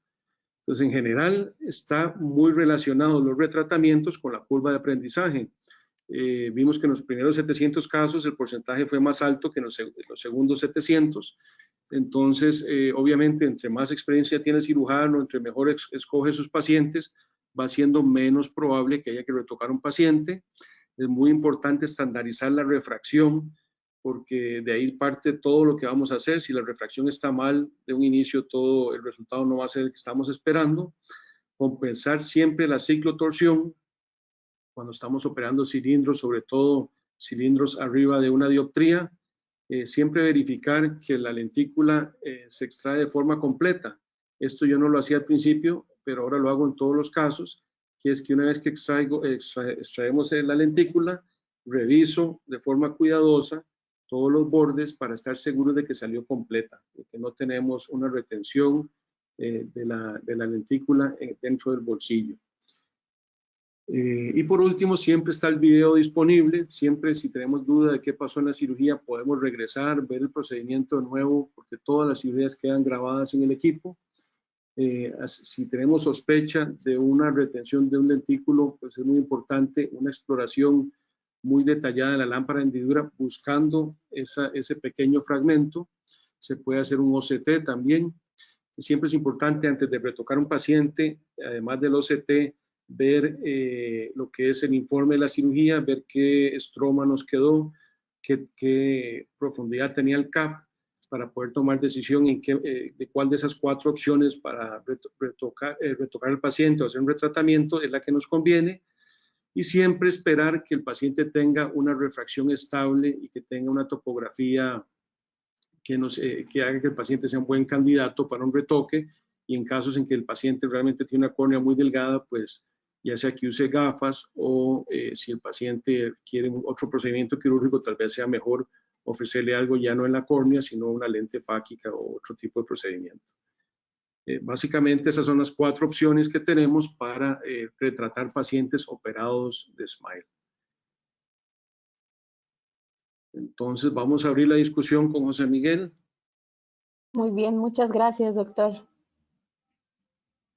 Entonces, en general, está muy relacionado los retratamientos con la curva de aprendizaje. Vimos que en los primeros 700 casos el porcentaje fue más alto que en los segundos 700. Entonces, obviamente, entre más experiencia tiene el cirujano, entre mejor escoge sus pacientes, va siendo menos probable que haya que retocar un paciente. Es muy importante estandarizar la refracción, porque de ahí parte todo lo que vamos a hacer. Si la refracción está mal de un inicio, todo el resultado no va a ser el que estamos esperando. Compensar siempre la ciclotorsión cuando estamos operando cilindros, sobre todo cilindros arriba de una dioptría. Siempre verificar que la lentícula se extrae de forma completa. Esto yo no lo hacía al principio, pero ahora lo hago en todos los casos, que es que una vez que extraemos la lentícula, reviso de forma cuidadosa todos los bordes para estar seguro de que salió completa, de que no tenemos una retención de la lentícula dentro del bolsillo. Y por último, siempre está el video disponible. Siempre, si tenemos duda de qué pasó en la cirugía, podemos regresar, ver el procedimiento de nuevo, porque todas las cirugías quedan grabadas en el equipo. Si tenemos sospecha de una retención de un lentículo, pues es muy importante una exploración muy detallada de la lámpara de hendidura buscando ese pequeño fragmento. Se puede hacer un OCT también. Siempre es importante, antes de retocar un paciente, además del OCT, ver lo que es el informe de la cirugía, ver qué estroma nos quedó, qué profundidad tenía el CAP, para poder tomar decisión de cuál de esas 4 opciones para retocar al paciente o hacer un retratamiento es la que nos conviene. Y siempre esperar que el paciente tenga una refracción estable y que tenga una topografía que haga que el paciente sea un buen candidato para un retoque. Y en casos en que el paciente realmente tiene una córnea muy delgada, pues ya sea que use gafas o si el paciente quiere otro procedimiento quirúrgico, tal vez sea mejor ofrecerle algo ya no en la córnea, sino una lente fáquica o otro tipo de procedimiento. Básicamente esas son las 4 opciones que tenemos para retratar pacientes operados de SMILE. Entonces vamos a abrir la discusión con José Miguel. Muy bien, muchas gracias, doctor.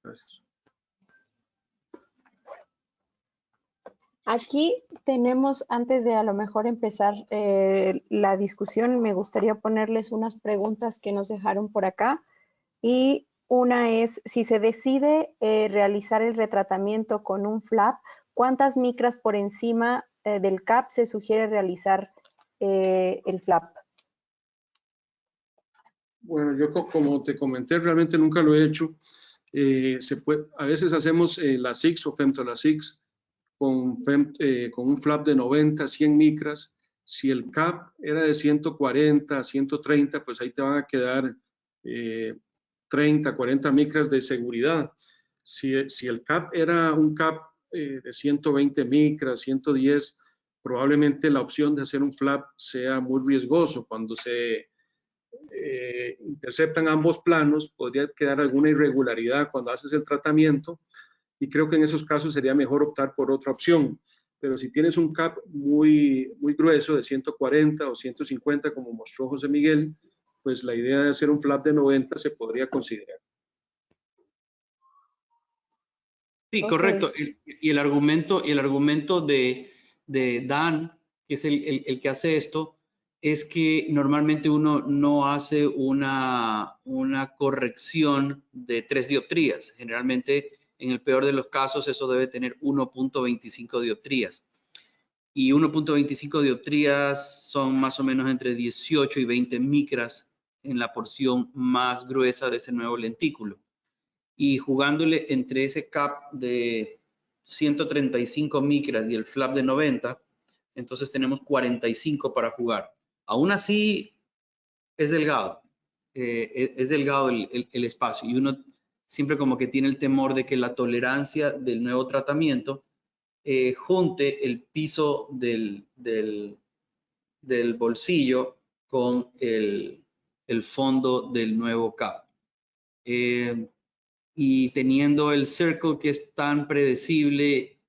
Gracias. Aquí tenemos, antes de a lo mejor empezar la discusión, me gustaría ponerles unas preguntas que nos dejaron por acá. Y una es, si se decide realizar el retratamiento con un flap, ¿cuántas micras por encima del CAP se sugiere realizar el flap? Bueno, yo como te comenté, realmente nunca lo he hecho. A veces hacemos la 6 o femtola 6 con un flap de 90, 100 micras. Si el CAP era de 140, 130, pues ahí te van a quedar 30, 40 micras de seguridad. Si el CAP era un CAP de 120 micras, 110, probablemente la opción de hacer un flap sea muy riesgoso. Cuando se interceptan ambos planos, podría quedar alguna irregularidad cuando haces el tratamiento, y creo que en esos casos sería mejor optar por otra opción. Pero si tienes un cap muy grueso de 140 o 150, como mostró José Miguel, pues la idea de hacer un flap de 90 se podría considerar. Sí, Ok. correcto. Y el argumento de Dan, que es el que hace esto, es que normalmente uno no hace una corrección de 3 dioptrías. Generalmente, en el peor de los casos, eso debe tener 1.25 dioptrías. Y 1.25 dioptrías son más o menos entre 18 y 20 micras en la porción más gruesa de ese nuevo lentículo. Y jugándole entre ese cap de 135 micras y el flap de 90, entonces tenemos 45 para jugar. Aún así, es delgado. Es delgado el espacio, y uno siempre como que tiene el temor de que la tolerancia del nuevo tratamiento junte el piso del bolsillo con el fondo del nuevo cap. Y teniendo el circle que es tan predecible,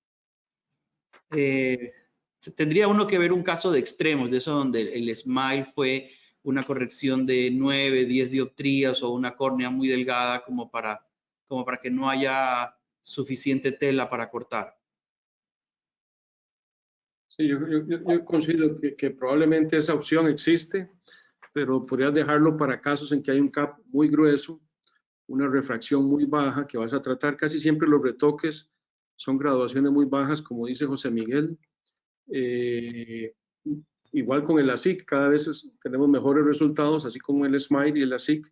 tendría uno que ver un caso de extremos, de eso donde el SMILE fue una corrección de 9, 10 dioptrías o una córnea muy delgada como para que no haya suficiente tela para cortar. Sí, yo considero que probablemente esa opción existe, pero podrías dejarlo para casos en que hay un cap muy grueso, una refracción muy baja, que vas a tratar. Casi siempre los retoques son graduaciones muy bajas, como dice José Miguel. Igual con el ASIC, cada vez tenemos mejores resultados, así como el SMILE y el ASIC.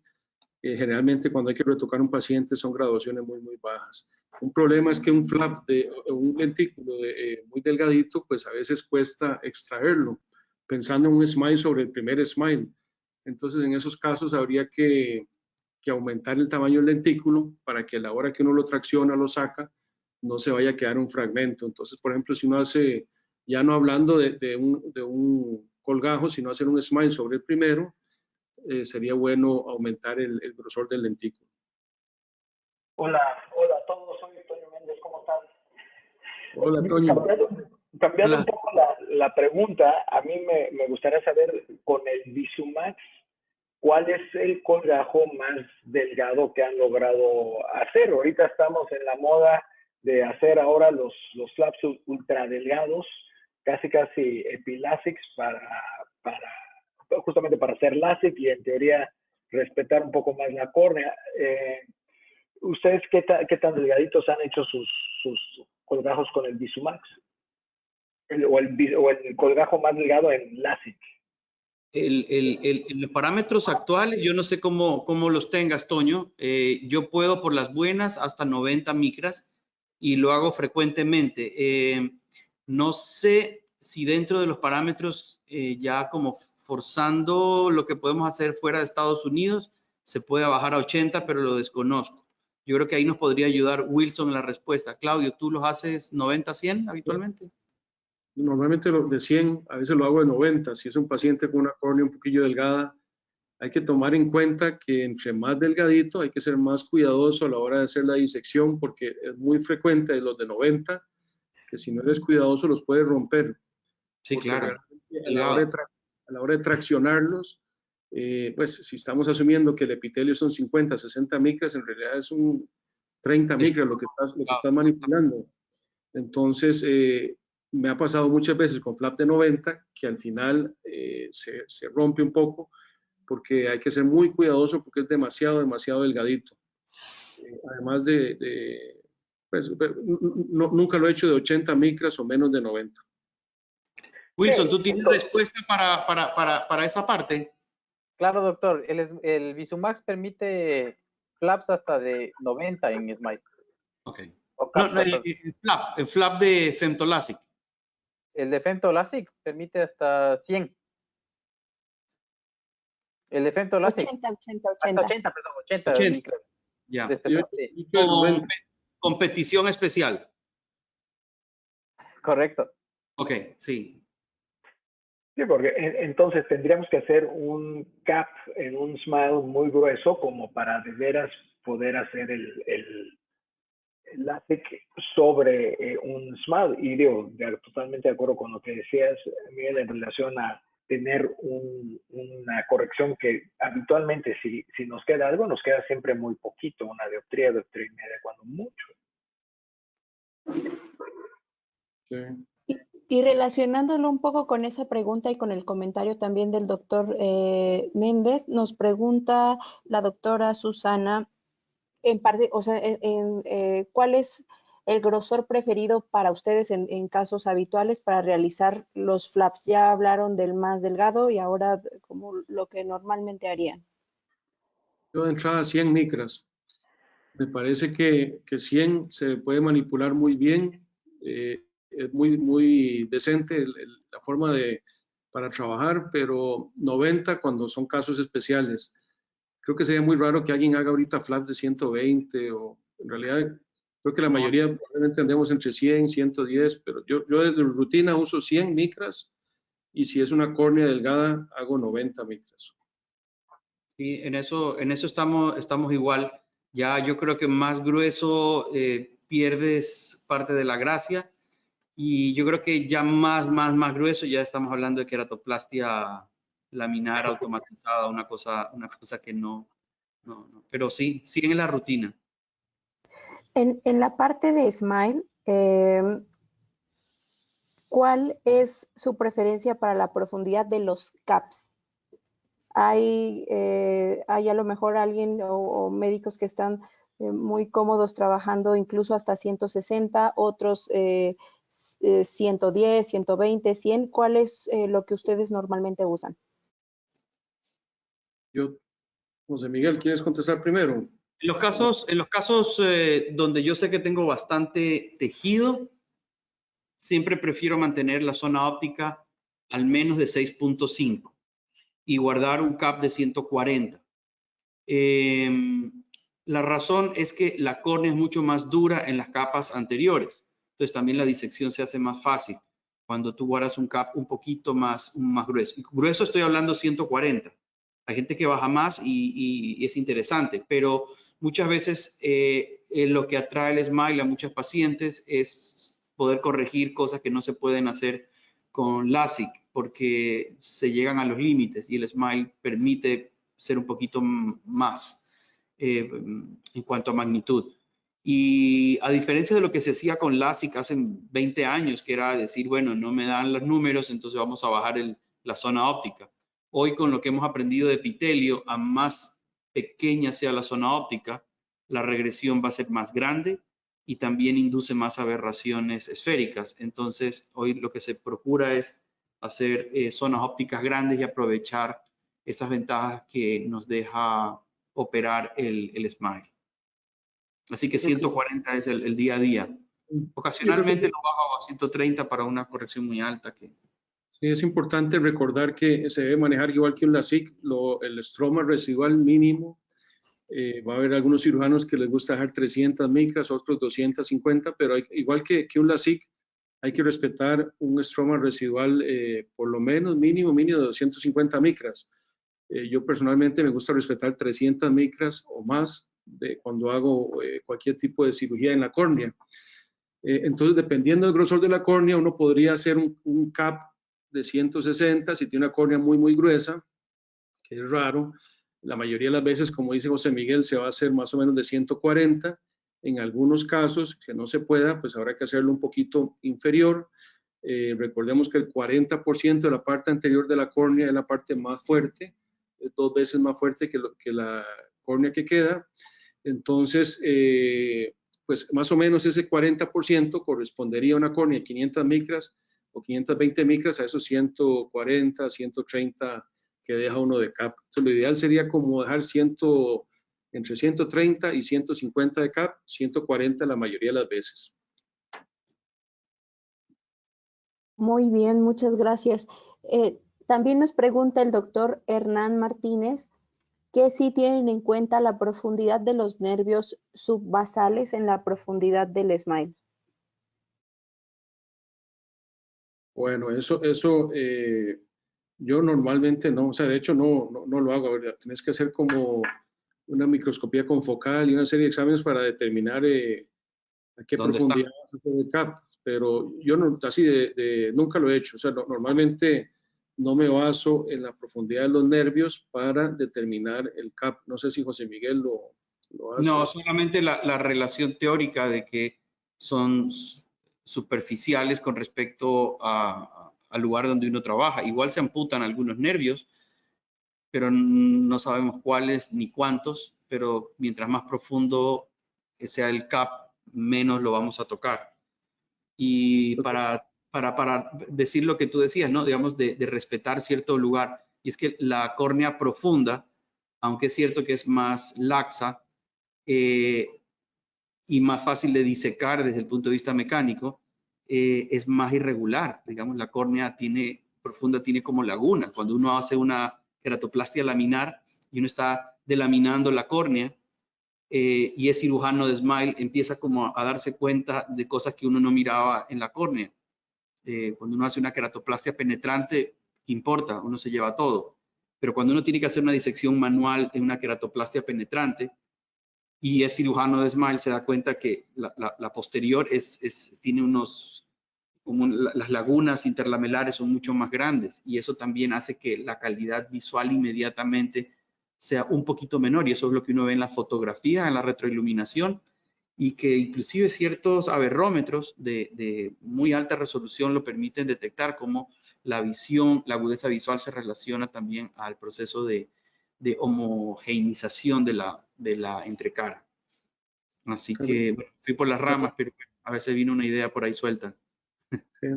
Generalmente cuando hay que retocar un paciente son graduaciones muy bajas. Un problema es que un flap de un lentículo muy delgadito, pues a veces cuesta extraerlo, pensando en un SMILE sobre el primer SMILE. Entonces, en esos casos habría que aumentar el tamaño del lentículo para que a la hora que uno lo tracciona, lo saca, no se vaya a quedar un fragmento. Entonces, por ejemplo, si uno hace, ya no hablando de un colgajo, sino hacer un SMILE sobre el primero, sería bueno aumentar el grosor del lentículo. Hola a todos, soy Toño Méndez, ¿cómo están? Hola, Toño. Cambiando Hola. un poco la pregunta, a mí me gustaría saber con el VisuMax, ¿cuál es el colgajo más delgado que han logrado hacer? Ahorita estamos en la moda de hacer ahora los flaps ultra delgados, casi epilástics justamente para hacer LASIK y en teoría respetar un poco más la córnea. ¿Ustedes qué tan delgaditos han hecho sus colgajos con el VisuMax? O el colgajo más delgado en LASIK. Los parámetros actuales, yo no sé cómo los tengas, Toño. Yo puedo por las buenas hasta 90 micras y lo hago frecuentemente. No sé si dentro de los parámetros ya como forzando lo que podemos hacer fuera de Estados Unidos se puede bajar a 80, pero lo desconozco. Yo creo que ahí nos podría ayudar Wilson en la respuesta. Claudio, ¿tú los haces 90-100 habitualmente? Normalmente de 100, a veces lo hago de 90. Si es un paciente con una córnea un poquillo delgada, hay que tomar en cuenta que entre más delgadito hay que ser más cuidadoso a la hora de hacer la disección, porque es muy frecuente de los de 90 que si no eres cuidadoso los puedes romper. Sí, Porque claro. a la hora de traccionarlos, pues si estamos asumiendo que el epitelio son 50, 60 micras, en realidad es un 30 micras lo que estás manipulando. Entonces, me ha pasado muchas veces con flap de 90 que al final se rompe un poco porque hay que ser muy cuidadoso porque es demasiado delgadito. Además pues, nunca lo he hecho de 80 micras o menos de 90. Wilson, ¿tú tienes respuesta para esa parte? Claro, doctor. El VisuMax permite flaps hasta de 90 en SMILE. Ok. Cap, No, el flap de FemtoLASIK. el de FemtoLASIK permite hasta 100. El de FemtoLASIK. 80, perdón, 80 micras. Ya. Competición especial. Correcto. Ok, sí. Sí, porque entonces tendríamos que hacer un cap en un smile muy grueso como para de veras poder hacer el LASIK sobre un smile. Y digo, totalmente de acuerdo con lo que decías, Miguel, en relación a tener una corrección que habitualmente si nos queda algo, nos queda siempre muy poquito, una dioptría y media, cuando mucho. Sí. Y relacionándolo un poco con esa pregunta y con el comentario también del doctor Méndez, nos pregunta la doctora Susana, en parte, o sea, ¿cuál es el grosor preferido para ustedes en casos habituales para realizar los flaps? Ya hablaron del más delgado y ahora como lo que normalmente harían. Yo de entrada 100 micras. Me parece que 100 se puede manipular muy bien. Es muy decente la forma para trabajar, pero 90 cuando son casos especiales. Creo que sería muy raro que alguien haga ahorita flaps de 120 o en realidad creo que la mayoría probablemente andemos entre 100, 110, pero yo desde rutina uso 100 micras y si es una córnea delgada hago 90 micras. Sí, en eso estamos igual. Ya yo creo que más grueso pierdes parte de la gracia y yo creo que ya más grueso ya estamos hablando de queratoplastia laminar automatizada, una cosa que no. Pero sí, siguen la rutina. En la parte de Smile, ¿cuál es su preferencia para la profundidad de los caps? Hay a lo mejor alguien o médicos que están muy cómodos trabajando incluso hasta 160, otros 110, 120, 100. ¿Cuál es lo que ustedes normalmente usan? José Miguel, ¿quieres contestar primero? En los casos donde yo sé que tengo bastante tejido, siempre prefiero mantener la zona óptica al menos de 6.5 y guardar un cap de 140. La razón es que la córnea es mucho más dura en las capas anteriores. Entonces también la disección se hace más fácil cuando tú guardas un cap un poquito más grueso. Grueso estoy hablando 140. Hay gente que baja más y es interesante, pero muchas veces lo que atrae el Smile a muchos pacientes es poder corregir cosas que no se pueden hacer con LASIK porque se llegan a los límites y el Smile permite ser un poquito más en cuanto a magnitud. Y a diferencia de lo que se hacía con LASIK hace 20 años, que era decir, bueno, no me dan los números, entonces vamos a bajar la zona óptica. Hoy con lo que hemos aprendido de epitelio, a más pequeña sea la zona óptica, la regresión va a ser más grande y también induce más aberraciones esféricas. Entonces, hoy lo que se procura es hacer zonas ópticas grandes y aprovechar esas ventajas que nos deja operar el Smile. Así que 140 es el día a día. Ocasionalmente lo bajo a 130 para una corrección muy alta. Sí, es importante recordar que se debe manejar igual que un LASIK, el estroma residual mínimo. Va a haber algunos cirujanos que les gusta dejar 300 micras, otros 250, pero igual que un LASIK, hay que respetar un estroma residual por lo menos mínimo de 250 micras. Yo personalmente me gusta respetar 300 micras o más cuando hago cualquier tipo de cirugía en la córnea. Entonces, dependiendo del grosor de la córnea, uno podría hacer un cap de 160 si tiene una córnea muy gruesa, que es raro. La mayoría de las veces, como dice José Miguel, se va a hacer más o menos de 140. En algunos casos que no se pueda, pues habrá que hacerlo un poquito inferior. Recordemos que el 40% de la parte anterior de la córnea es la parte más fuerte, es 2 veces más fuerte que la córnea que queda. Entonces, pues más o menos ese 40% correspondería a una córnea de 500 micras o 520 micras a esos 140, 130 que deja uno de cap. Entonces, lo ideal sería como dejar entre 130 y 150 de cap, 140 la mayoría de las veces. Muy bien, muchas gracias. También nos pregunta el doctor Hernán Martínez que sí tienen en cuenta la profundidad de los nervios subbasales en la profundidad del Smile. Bueno, eso Yo normalmente no, o sea, de hecho no lo hago, ¿verdad? Tienes que hacer como una microscopía confocal y una serie de exámenes para determinar a qué ¿Dónde está? profundidad vas a hacer el CAP, pero yo no, así nunca lo he hecho, o sea, normalmente no me baso en la profundidad de los nervios para determinar el CAP. No sé si José Miguel lo hace. No, solamente la relación teórica de que son superficiales con respecto al lugar donde uno trabaja. Igual se amputan algunos nervios, pero no sabemos cuáles ni cuántos, pero mientras más profundo sea el CAP, menos lo vamos a tocar. Y para decir lo que tú decías, ¿no? Digamos, de respetar cierto lugar. Y es que la córnea profunda, aunque es cierto que es más laxa y más fácil de disecar desde el punto de vista mecánico, es más irregular. Digamos, la córnea profunda tiene como lagunas. Cuando uno hace una queratoplastia laminar y uno está delaminando la córnea, y es cirujano de SMILE, empieza como a darse cuenta de cosas que uno no miraba en la córnea. Cuando uno hace una queratoplastia penetrante, ¿qué importa? Uno se lleva todo. Pero cuando uno tiene que hacer una disección manual en una queratoplastia penetrante y es cirujano de SMILE, se da cuenta que la posterior tiene las lagunas interlamelares son mucho más grandes y eso también hace que la calidad visual inmediatamente sea un poquito menor, y eso es lo que uno ve en la fotografía, en la retroiluminación, y que inclusive ciertos aberrómetros de muy alta resolución lo permiten detectar, como la visión, la agudeza visual se relaciona también al proceso de homogeneización de la entrecara. Así que bueno, fui por las ramas, pero a veces vino una idea por ahí suelta. Sí.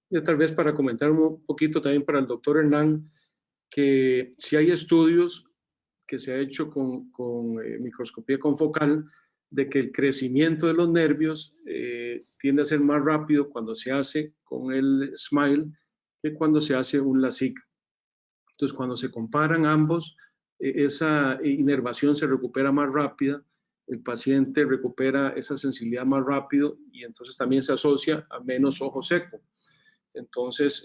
Y tal vez para comentar un poquito también para el doctor Hernán, que si hay estudios que se ha hecho con microscopía confocal, de que el crecimiento de los nervios tiende a ser más rápido cuando se hace con el SMILE que cuando se hace un LASIK. Entonces, cuando se comparan ambos, esa inervación se recupera más rápida, el paciente recupera esa sensibilidad más rápido y entonces también se asocia a menos ojo seco. Entonces,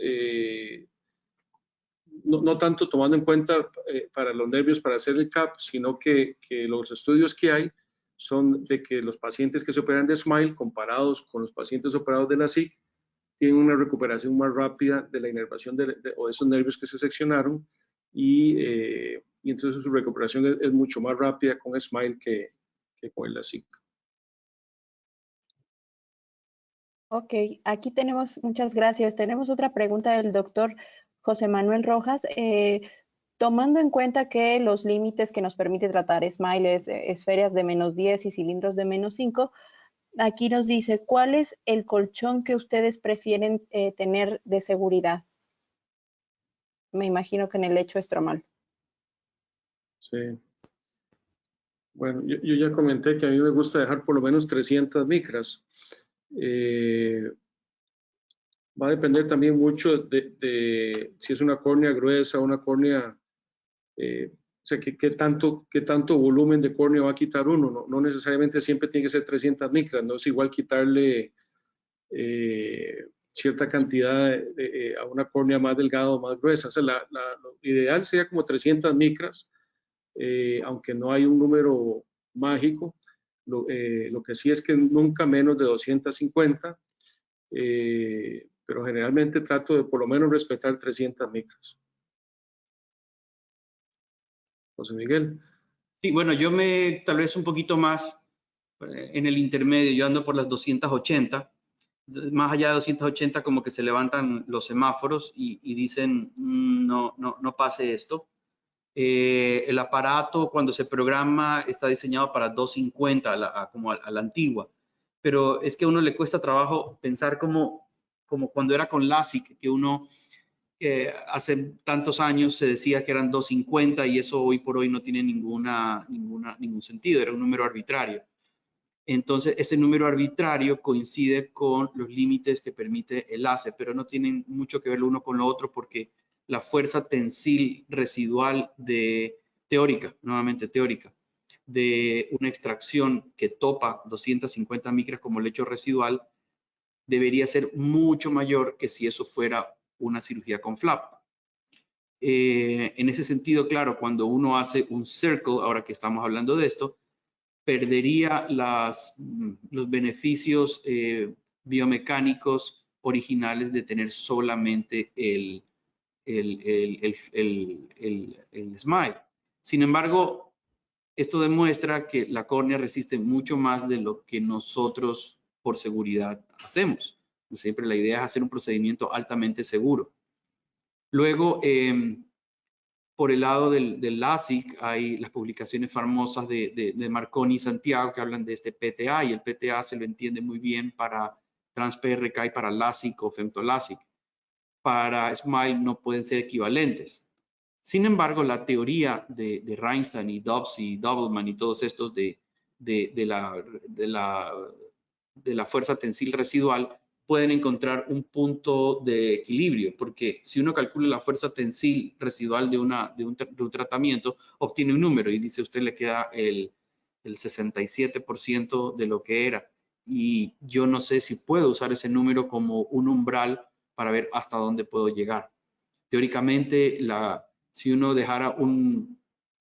no tanto tomando en cuenta para los nervios para hacer el CAP, sino que los estudios que hay son de que los pacientes que se operan de SMILE comparados con los pacientes operados de LASIK tienen una recuperación más rápida de la inervación o de esos nervios que se seccionaron y entonces su recuperación es mucho más rápida con SMILE que con el LASIK. Ok, aquí tenemos, muchas gracias. Tenemos otra pregunta del doctor José Manuel Rojas. Tomando en cuenta que los límites que nos permite tratar SMILE es esferas de -10 y cilindros de -5, aquí nos dice, ¿cuál es el colchón que ustedes prefieren tener de seguridad? Me imagino que en el lecho estromal. Sí. Bueno, yo ya comenté que a mí me gusta dejar por lo menos 300 micras. Va a depender también mucho de si es una córnea gruesa o una córnea, o sea, qué tanto volumen de córnea va a quitar uno. No necesariamente siempre tiene que ser 300 micras, no es igual quitarle cierta cantidad a una córnea más delgada o más gruesa. O sea, lo ideal sería como 300 micras, aunque no hay un número mágico. Lo que sí es que nunca menos de 250. Pero generalmente trato de por lo menos respetar 300 micras. José Miguel. Sí, bueno, yo tal vez un poquito más en el intermedio, yo ando por las 280, más allá de 280 como que se levantan los semáforos y dicen no pase esto. El aparato cuando se programa está diseñado para 250, como a la antigua, pero es que a uno le cuesta trabajo pensar como cuando era con LASIK, que uno hace tantos años se decía que eran 250 y eso hoy por hoy no tiene ningún sentido, era un número arbitrario. Entonces, ese número arbitrario coincide con los límites que permite el láser, pero no tienen mucho que ver lo uno con lo otro porque la fuerza tensil residual teórica, nuevamente teórica, de una extracción que topa 250 micras como lecho residual, debería ser mucho mayor que si eso fuera una cirugía con flap. En ese sentido, claro, cuando uno hace un circle, ahora que estamos hablando de esto, perdería los beneficios biomecánicos originales de tener solamente el SMILE. Sin embargo, esto demuestra que la córnea resiste mucho más de lo que nosotros por seguridad hacemos. Siempre la idea es hacer un procedimiento altamente seguro. Luego, por el lado del LASIK, hay las publicaciones famosas de Marconi y Santiago que hablan de este PTA, y el PTA se lo entiende muy bien para trans-PRK y para LASIK o femtoLASIK. Para SMILE no pueden ser equivalentes. Sin embargo, la teoría de Reinstein y Dobbs y Doubleman y todos estos de la fuerza tensil residual pueden encontrar un punto de equilibrio, porque si uno calcula la fuerza tensil residual de un tratamiento, obtiene un número y dice usted le queda el 67% de lo que era. Y yo no sé si puedo usar ese número como un umbral para ver hasta dónde puedo llegar. Teóricamente, si uno dejara un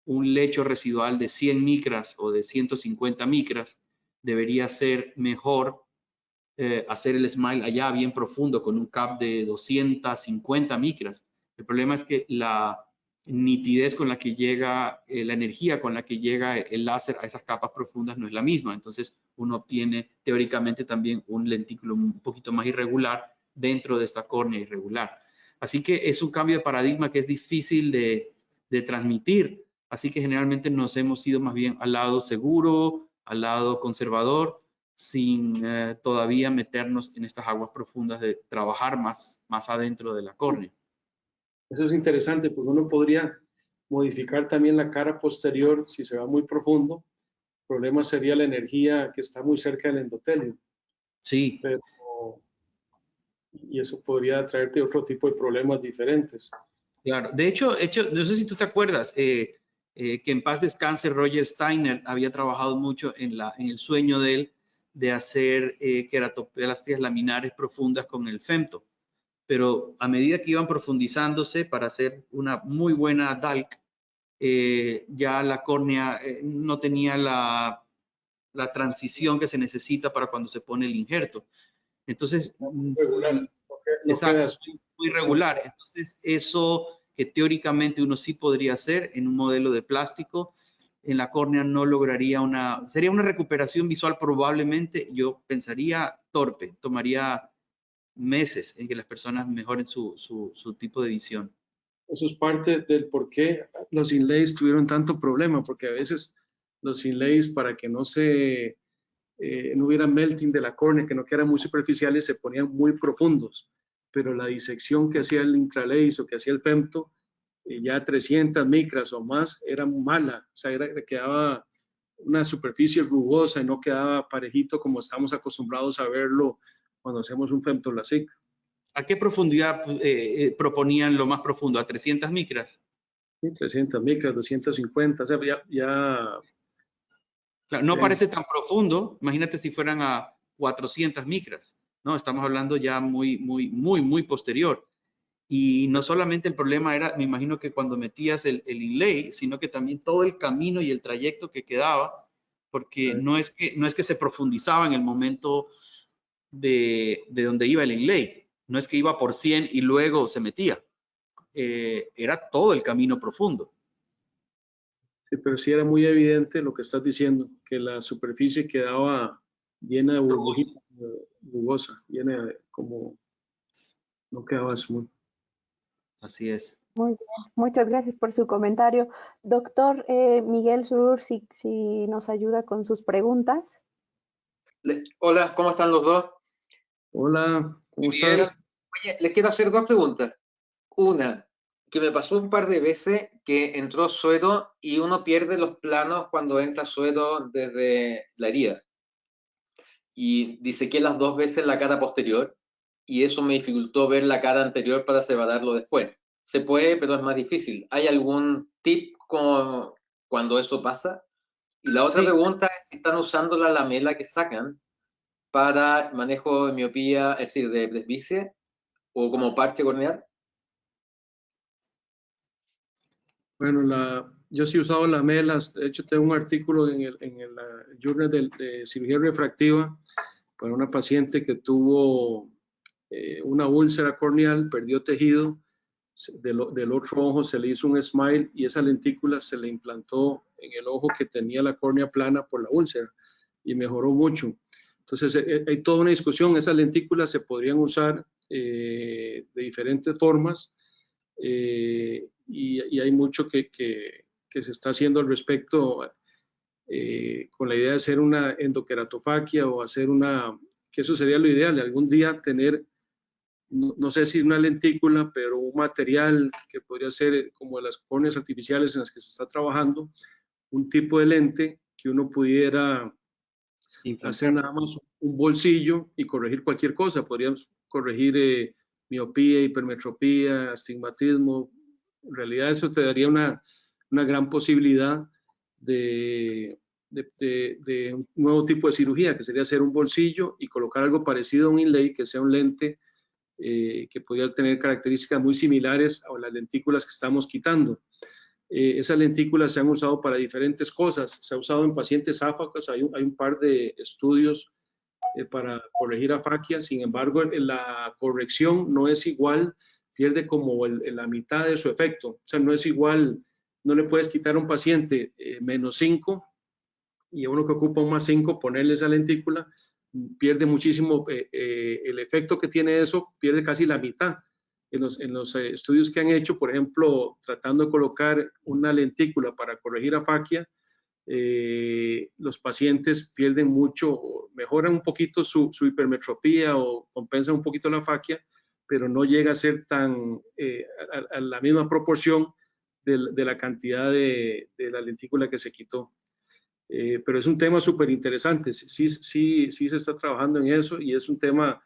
lecho residual de 100 micras o de 150 micras, debería ser mejor hacer el SMILE allá bien profundo con un cap de 250 micras. El problema es que la nitidez con la que llega, la energía con la que llega el láser a esas capas profundas no es la misma. Entonces uno obtiene teóricamente también un lentículo un poquito más irregular dentro de esta córnea irregular. Así que es un cambio de paradigma que es difícil de transmitir. Así que generalmente nos hemos ido más bien al lado seguro, al lado conservador, sin todavía meternos en estas aguas profundas de trabajar más adentro de la córnea. Eso es interesante porque uno podría modificar también la cara posterior si se va muy profundo. El problema sería la energía que está muy cerca del endotelio. Sí. Y eso podría traerte otro tipo de problemas diferentes. Claro. De hecho, no sé si tú te acuerdas, que en paz descanse Roger Steiner había trabajado mucho en el sueño de él de hacer queratoplastías laminares profundas con el femto. Pero a medida que iban profundizándose para hacer una muy buena DALC, ya la córnea no tenía la transición que se necesita para cuando se pone el injerto. Entonces, exacto, muy regular. Entonces, eso que teóricamente uno sí podría hacer en un modelo de plástico, en la córnea no lograría sería una recuperación visual probablemente, yo pensaría, torpe, tomaría meses en que las personas mejoren su tipo de visión. Eso es parte del por qué los inlays tuvieron tanto problema, porque a veces los inlays, para que no hubiera melting de la córnea, que no quedaran muy superficiales, se ponían muy profundos, pero la disección que hacía el intralace o que hacía el femto, ya 300 micras o más, era mala, o sea, quedaba una superficie rugosa y no quedaba parejito como estamos acostumbrados a verlo cuando hacemos un femtolasic. ¿A qué profundidad proponían lo más profundo? ¿A 300 micras? Sí, 300 micras, 250, o sea, ya claro, no sí. parece tan profundo. Imagínate si fueran a 400 micras, ¿no? Estamos hablando ya muy posterior. Y no solamente el problema era, me imagino que cuando metías el inlay, sino que también todo el camino y el trayecto que quedaba, porque no es que se profundizaba en el momento de donde iba el inlay. No es que iba por 100 y luego se metía. Era todo el camino profundo. Sí, pero sí era muy evidente lo que estás diciendo, que la superficie quedaba llena de burbujitas, rugosa, llena de como no quedaba smooth. Así es. Muy bien, muchas gracias por su comentario. Doctor Miguel Surur, si nos ayuda con sus preguntas. Hola, ¿cómo están los dos? Hola, ¿cómo Miguel, estás? oye, le quiero hacer dos preguntas. Una, que me pasó un par de veces que entró suero y uno pierde los planos cuando entra suero desde la herida. Y disequé las dos veces la cara posterior y eso me dificultó ver la cara anterior para separarlo después. Se puede, pero es más difícil. ¿Hay algún tip cuando eso pasa? Y la otra pregunta es si están usando la lamela que sacan para manejo de miopía, es decir, de presbicia o como parche corneal. Bueno, yo sí he usado lamelas. De hecho, tengo un artículo en el Journal de Cirugía Refractiva para una paciente que tuvo una úlcera corneal, perdió tejido del otro ojo, se le hizo un SMILE y esa lentícula se le implantó en el ojo que tenía la córnea plana por la úlcera y mejoró mucho. Entonces, hay toda una discusión. Esas lentículas se podrían usar de diferentes formas y hay mucho que se está haciendo al respecto con la idea de hacer una endoqueratofaquia o hacer que eso sería lo ideal, algún día tener, no sé si una lentícula, pero un material que podría ser como las córneas artificiales en las que se está trabajando, un tipo de lente que uno pudiera hacer nada más un bolsillo y corregir cualquier cosa. Podríamos corregir miopía, hipermetropía, astigmatismo. En realidad eso te daría una gran posibilidad de un nuevo tipo de cirugía, que sería hacer un bolsillo y colocar algo parecido a un inlay, que sea un lente que podría tener características muy similares a las lentículas que estamos quitando. Esas lentículas se han usado para diferentes cosas. Se ha usado en pacientes áfacos. Hay un par de estudios para corregir afaquia. Sin embargo, la corrección no es igual, pierde como la mitad de su efecto. O sea, no es igual, no le puedes quitar a un paciente -5 y a uno que ocupa un +5, ponerle esa lentícula, pierde muchísimo el efecto que tiene eso, pierde casi la mitad. En los estudios que han hecho, por ejemplo, tratando de colocar una lentícula para corregir afaquia, los pacientes pierden mucho, mejoran un poquito su hipermetropía o compensan un poquito la afaquia, pero no llega a ser tan a la misma proporción de la cantidad de la lentícula que se quitó. Pero es un tema súper interesante. Sí se está trabajando en eso y es un tema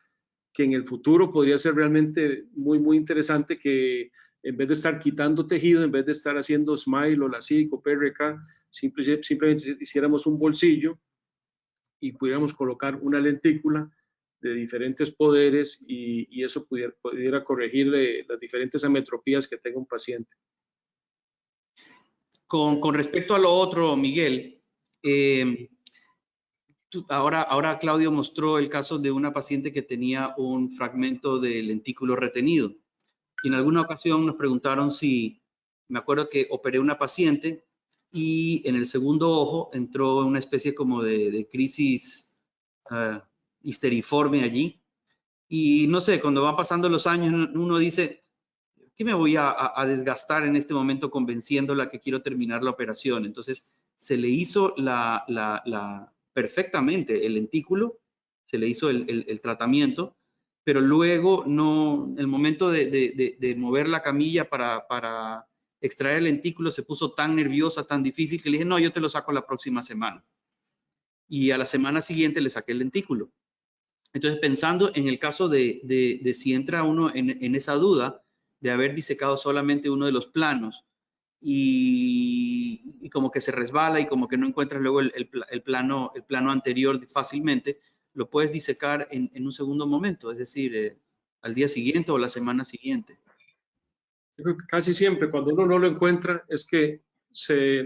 que en el futuro podría ser realmente muy, muy interesante, que en vez de estar quitando tejido, en vez de estar haciendo SMILE o LASIK o PRK, simplemente hiciéramos un bolsillo y pudiéramos colocar una lentícula de diferentes poderes y eso pudiera corregir las diferentes ametropías que tenga un paciente. Con respecto a lo otro, Miguel, ahora Claudio mostró el caso de una paciente que tenía un fragmento de lentículo retenido. Y en alguna ocasión nos preguntaron me acuerdo que operé una paciente y en el segundo ojo entró una especie como de crisis histeriforme allí. Y no sé, cuando van pasando los años uno dice, ¿qué me voy a desgastar en este momento convenciéndola que quiero terminar la operación? Entonces se le hizo perfectamente el lentículo, se le hizo el tratamiento, pero luego el momento de mover la camilla para extraer el lentículo se puso tan nerviosa, tan difícil, que le dije, no, yo te lo saco la próxima semana. Y a la semana siguiente le saqué el lentículo. Entonces, pensando en el caso de si entra uno en esa duda de haber disecado solamente uno de los planos y como que se resbala y como que no encuentras luego el plano anterior fácilmente, lo puedes disecar en un segundo momento, es decir, al día siguiente o la semana siguiente. Yo creo que casi siempre cuando uno no lo encuentra es que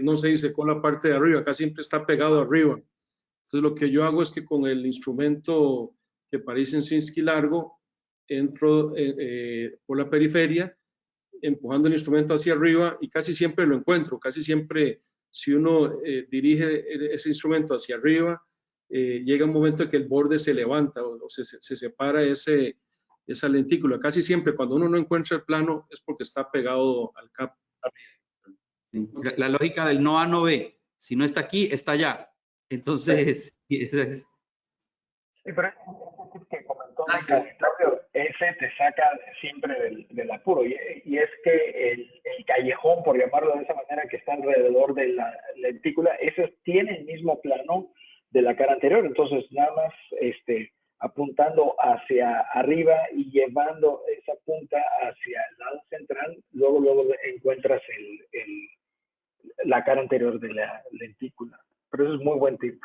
no se disecó la parte de arriba, casi siempre está pegado arriba. Entonces lo que yo hago es que con el instrumento que parece un Sinskey largo, entro por la periferia, empujando el instrumento hacia arriba y casi siempre lo encuentro. Casi siempre, si uno dirige ese instrumento hacia arriba, llega un momento en que el borde se levanta o se separa esa lentícula. Casi siempre cuando uno no encuentra el plano es porque está pegado al cap. La lógica del no A, no B. Si no está aquí, está allá. Entonces, sí, pero que comentó Claudio, ese te saca siempre del apuro y es que el callejón, por llamarlo de esa manera, que está alrededor de la lentícula, ese tiene el mismo plano de la cara anterior, entonces nada más apuntando hacia arriba y llevando esa punta hacia el lado central, luego encuentras la cara anterior de la lentícula. Pero eso es muy buen tip.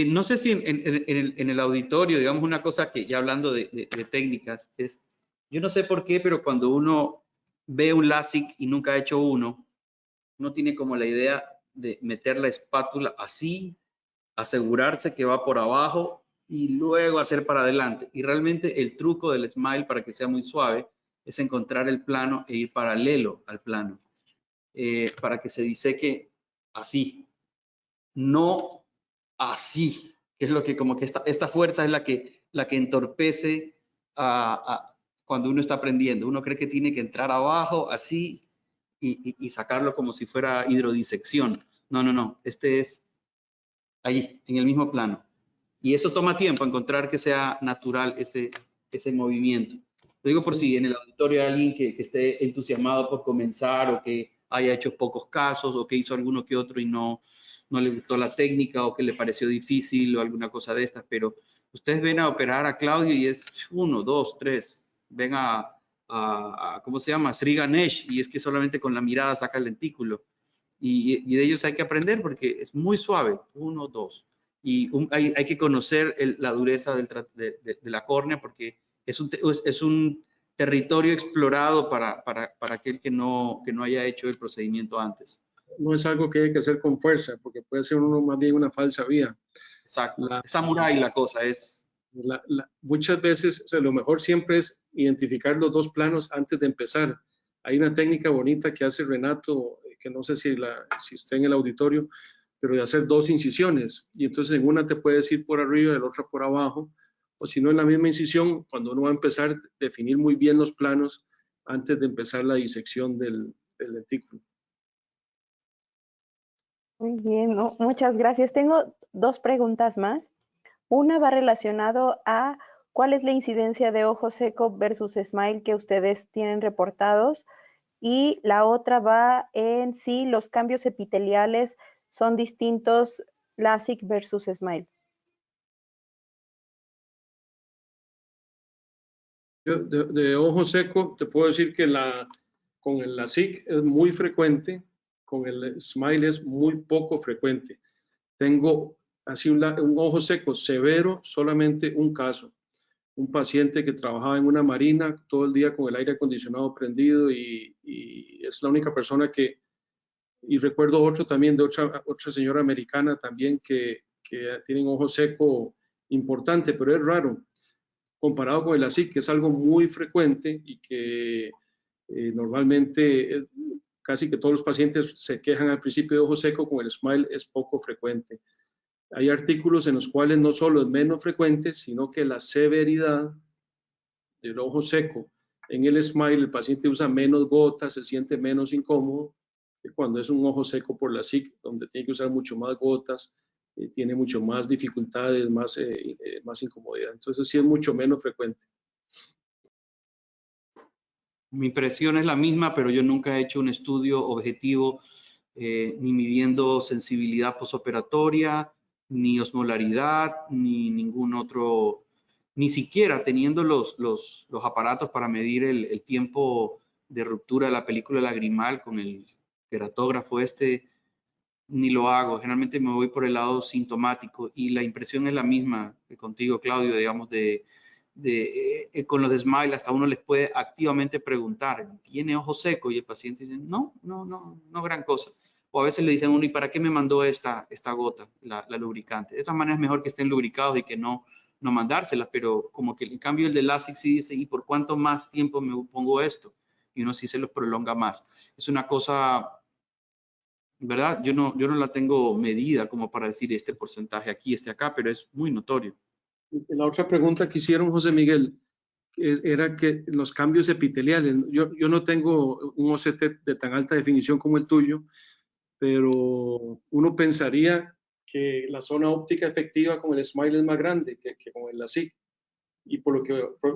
No sé si en el auditorio, digamos, una cosa que ya hablando de técnicas, yo no sé por qué, pero cuando uno ve un LASIK y nunca ha hecho uno, uno tiene como la idea de meter la espátula así, asegurarse que va por abajo y luego hacer para adelante. Y realmente el truco del Smile para que sea muy suave es encontrar el plano e ir paralelo al plano para que se diseque así, no así, que es lo que como que esta fuerza es la que entorpece cuando uno está aprendiendo. Uno cree que tiene que entrar abajo así y sacarlo como si fuera hidrodisección. No, no, no. Este es ahí, en el mismo plano. Y eso toma tiempo, encontrar que sea natural ese movimiento. Lo digo por si en el auditorio hay alguien que esté entusiasmado por comenzar o que haya hecho pocos casos o que hizo alguno que otro y no le gustó la técnica o que le pareció difícil o alguna cosa de estas, pero ustedes ven a operar a Claudio y es 1, 2, 3. Ven ¿cómo se llama? Sri Ganesh, y es que solamente con la mirada saca el lentículo. Y de ellos hay que aprender porque es muy suave, 1, 2. Y hay que conocer la dureza de la córnea porque es un territorio explorado para aquel que no haya hecho el procedimiento antes. No es algo que hay que hacer con fuerza, porque puede ser uno más bien una falsa vía. Exacto. Es samurái la cosa, es. Muchas veces, o sea, lo mejor siempre es identificar los dos planos antes de empezar. Hay una técnica bonita que hace Renato, que no sé si está en el auditorio, pero de hacer 2 incisiones. Y entonces en una te puedes ir por arriba y en la otra por abajo. O si no, en la misma incisión, cuando uno va a empezar, definir muy bien los planos antes de empezar la disección del lentículo. Muy bien, muchas gracias. Tengo 2 preguntas más. Una va relacionado a cuál es la incidencia de ojo seco versus Smile que ustedes tienen reportados, y la otra va en si los cambios epiteliales son distintos LASIK versus Smile. De ojo seco, te puedo decir que con el LASIK es muy frecuente, con el Smile es muy poco frecuente. Tengo así un ojo seco severo, solamente un caso. Un paciente que trabajaba en una marina todo el día con el aire acondicionado prendido y es la única persona y recuerdo otro también de otra señora americana también que tiene un ojo seco importante, pero es raro comparado con el LASIK, que es algo muy frecuente y que normalmente casi que todos los pacientes se quejan al principio de ojo seco, con el Smile es poco frecuente. Hay artículos en los cuales no solo es menos frecuente, sino que la severidad del ojo seco en el Smile, el paciente usa menos gotas, se siente menos incómodo que cuando es un ojo seco por LASIK, donde tiene que usar mucho más gotas, tiene mucho más dificultades, más incomodidad. Entonces sí es mucho menos frecuente. Mi impresión es la misma, pero yo nunca he hecho un estudio objetivo ni midiendo sensibilidad posoperatoria, ni osmolaridad, ni ningún otro, ni siquiera teniendo los aparatos para medir el tiempo de ruptura de la película lagrimal con el queratógrafo ni lo hago. Generalmente me voy por el lado sintomático y la impresión es la misma que contigo, Claudio, digamos, con los de Smile hasta uno les puede activamente preguntar, ¿tiene ojo seco? Y el paciente dice, no gran cosa. O a veces le dicen a uno, ¿y para qué me mandó esta gota, la lubricante? De todas maneras es mejor que estén lubricados y que no mandárselas, pero como que en cambio el de LASIK sí dice, ¿y por cuánto más tiempo me pongo esto? Y uno sí se los prolonga más. Es una cosa, ¿verdad? Yo no la tengo medida como para decir este porcentaje aquí, este acá, pero es muy notorio. La otra pregunta que hicieron, José Miguel, era que los cambios epiteliales, yo no tengo un OCT de tan alta definición como el tuyo, pero uno pensaría que la zona óptica efectiva con el Smile es más grande que con el LASIK. Y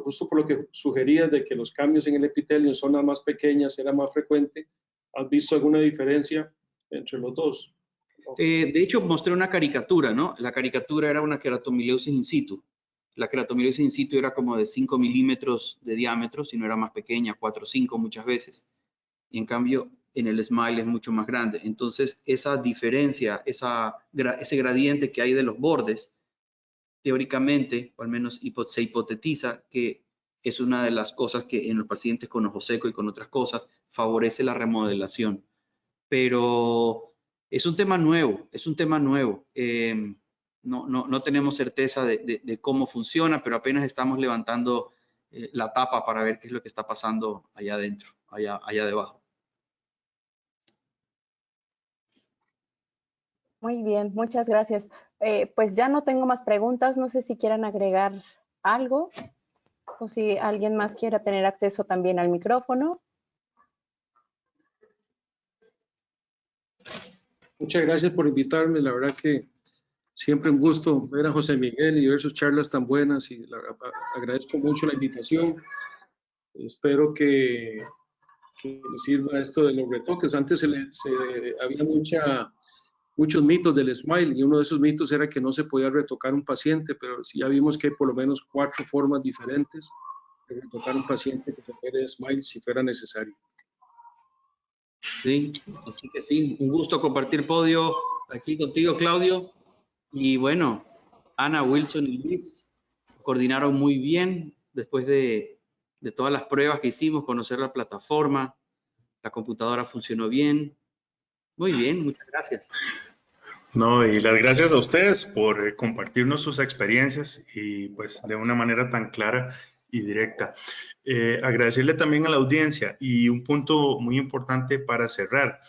justo por lo que sugerías de que los cambios en el epitelio en zonas más pequeñas era más frecuente, ¿has visto alguna diferencia entre los dos? De hecho, mostré una caricatura, ¿no? La caricatura era una queratomileusis in situ. La queratomileusis in situ era como de 5 milímetros de diámetro, si no era más pequeña, 4 o 5 muchas veces. Y en cambio, en el Smile es mucho más grande. Entonces, esa diferencia, ese gradiente que hay de los bordes, teóricamente, o al menos se hipotetiza que es una de las cosas que en los pacientes con ojo seco y con otras cosas favorece la remodelación. Pero es un tema nuevo, es un tema nuevo. No tenemos certeza de cómo funciona, pero apenas estamos levantando la tapa para ver qué es lo que está pasando allá adentro, allá debajo. Muy bien, muchas gracias. Pues ya no tengo más preguntas. No sé si quieran agregar algo o si alguien más quiera tener acceso también al micrófono. Muchas gracias por invitarme. La verdad que siempre un gusto ver a José Miguel y ver sus charlas tan buenas y agradezco mucho la invitación. Espero que les sirva esto de los retoques. Antes había muchos mitos del SMILE y uno de esos mitos era que no se podía retocar un paciente, pero sí ya vimos que hay por lo menos 4 formas diferentes de retocar un paciente que se opere SMILE si fuera necesario. Sí, así que sí, un gusto compartir podio aquí contigo, Claudio. Y bueno, Ana, Wilson y Luis coordinaron muy bien después de todas las pruebas que hicimos, conocer la plataforma, la computadora funcionó bien. Muy bien, muchas gracias. No, y las gracias a ustedes por compartirnos sus experiencias y pues de una manera tan clara y directa. Agradecerle también a la audiencia y un punto muy importante para cerrar.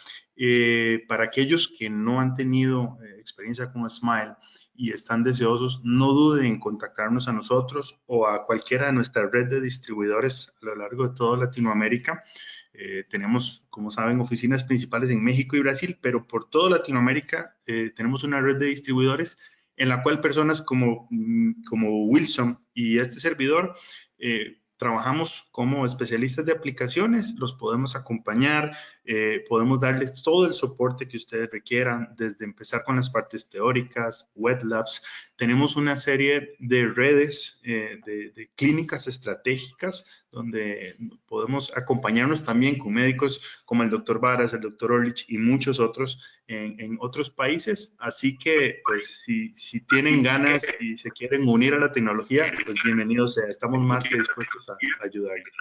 Para aquellos que no han tenido experiencia con Smile y están deseosos, no duden en contactarnos a nosotros o a cualquiera de nuestra red de distribuidores a lo largo de toda Latinoamérica. Tenemos, como saben, oficinas principales en México y Brasil, pero por toda Latinoamérica tenemos una red de distribuidores en la cual personas como Wilson y este servidor trabajamos como especialistas de aplicaciones, los podemos acompañar, podemos darles todo el soporte que ustedes requieran, desde empezar con las partes teóricas, wet labs. Tenemos una serie de redes de clínicas estratégicas donde podemos acompañarnos también con médicos como el doctor Varas, el doctor Orlich y muchos otros en otros países. Así que, pues, si tienen ganas y se quieren unir a la tecnología, pues bienvenidos sea. Estamos más que dispuestos a ayudarles.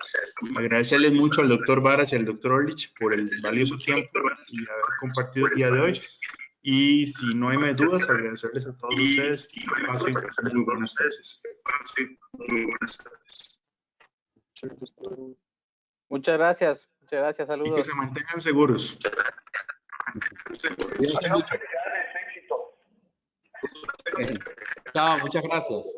Agradecerles mucho al doctor Varas y al doctor Orlich por el valioso tiempo y haber compartido el día de hoy. Y si no hay más dudas, agradecerles a todos ustedes y pasen muy buenas tardes. Muchas gracias, Y saludos. que se mantengan seguros. Cuídense mucho. Chao, muchas gracias.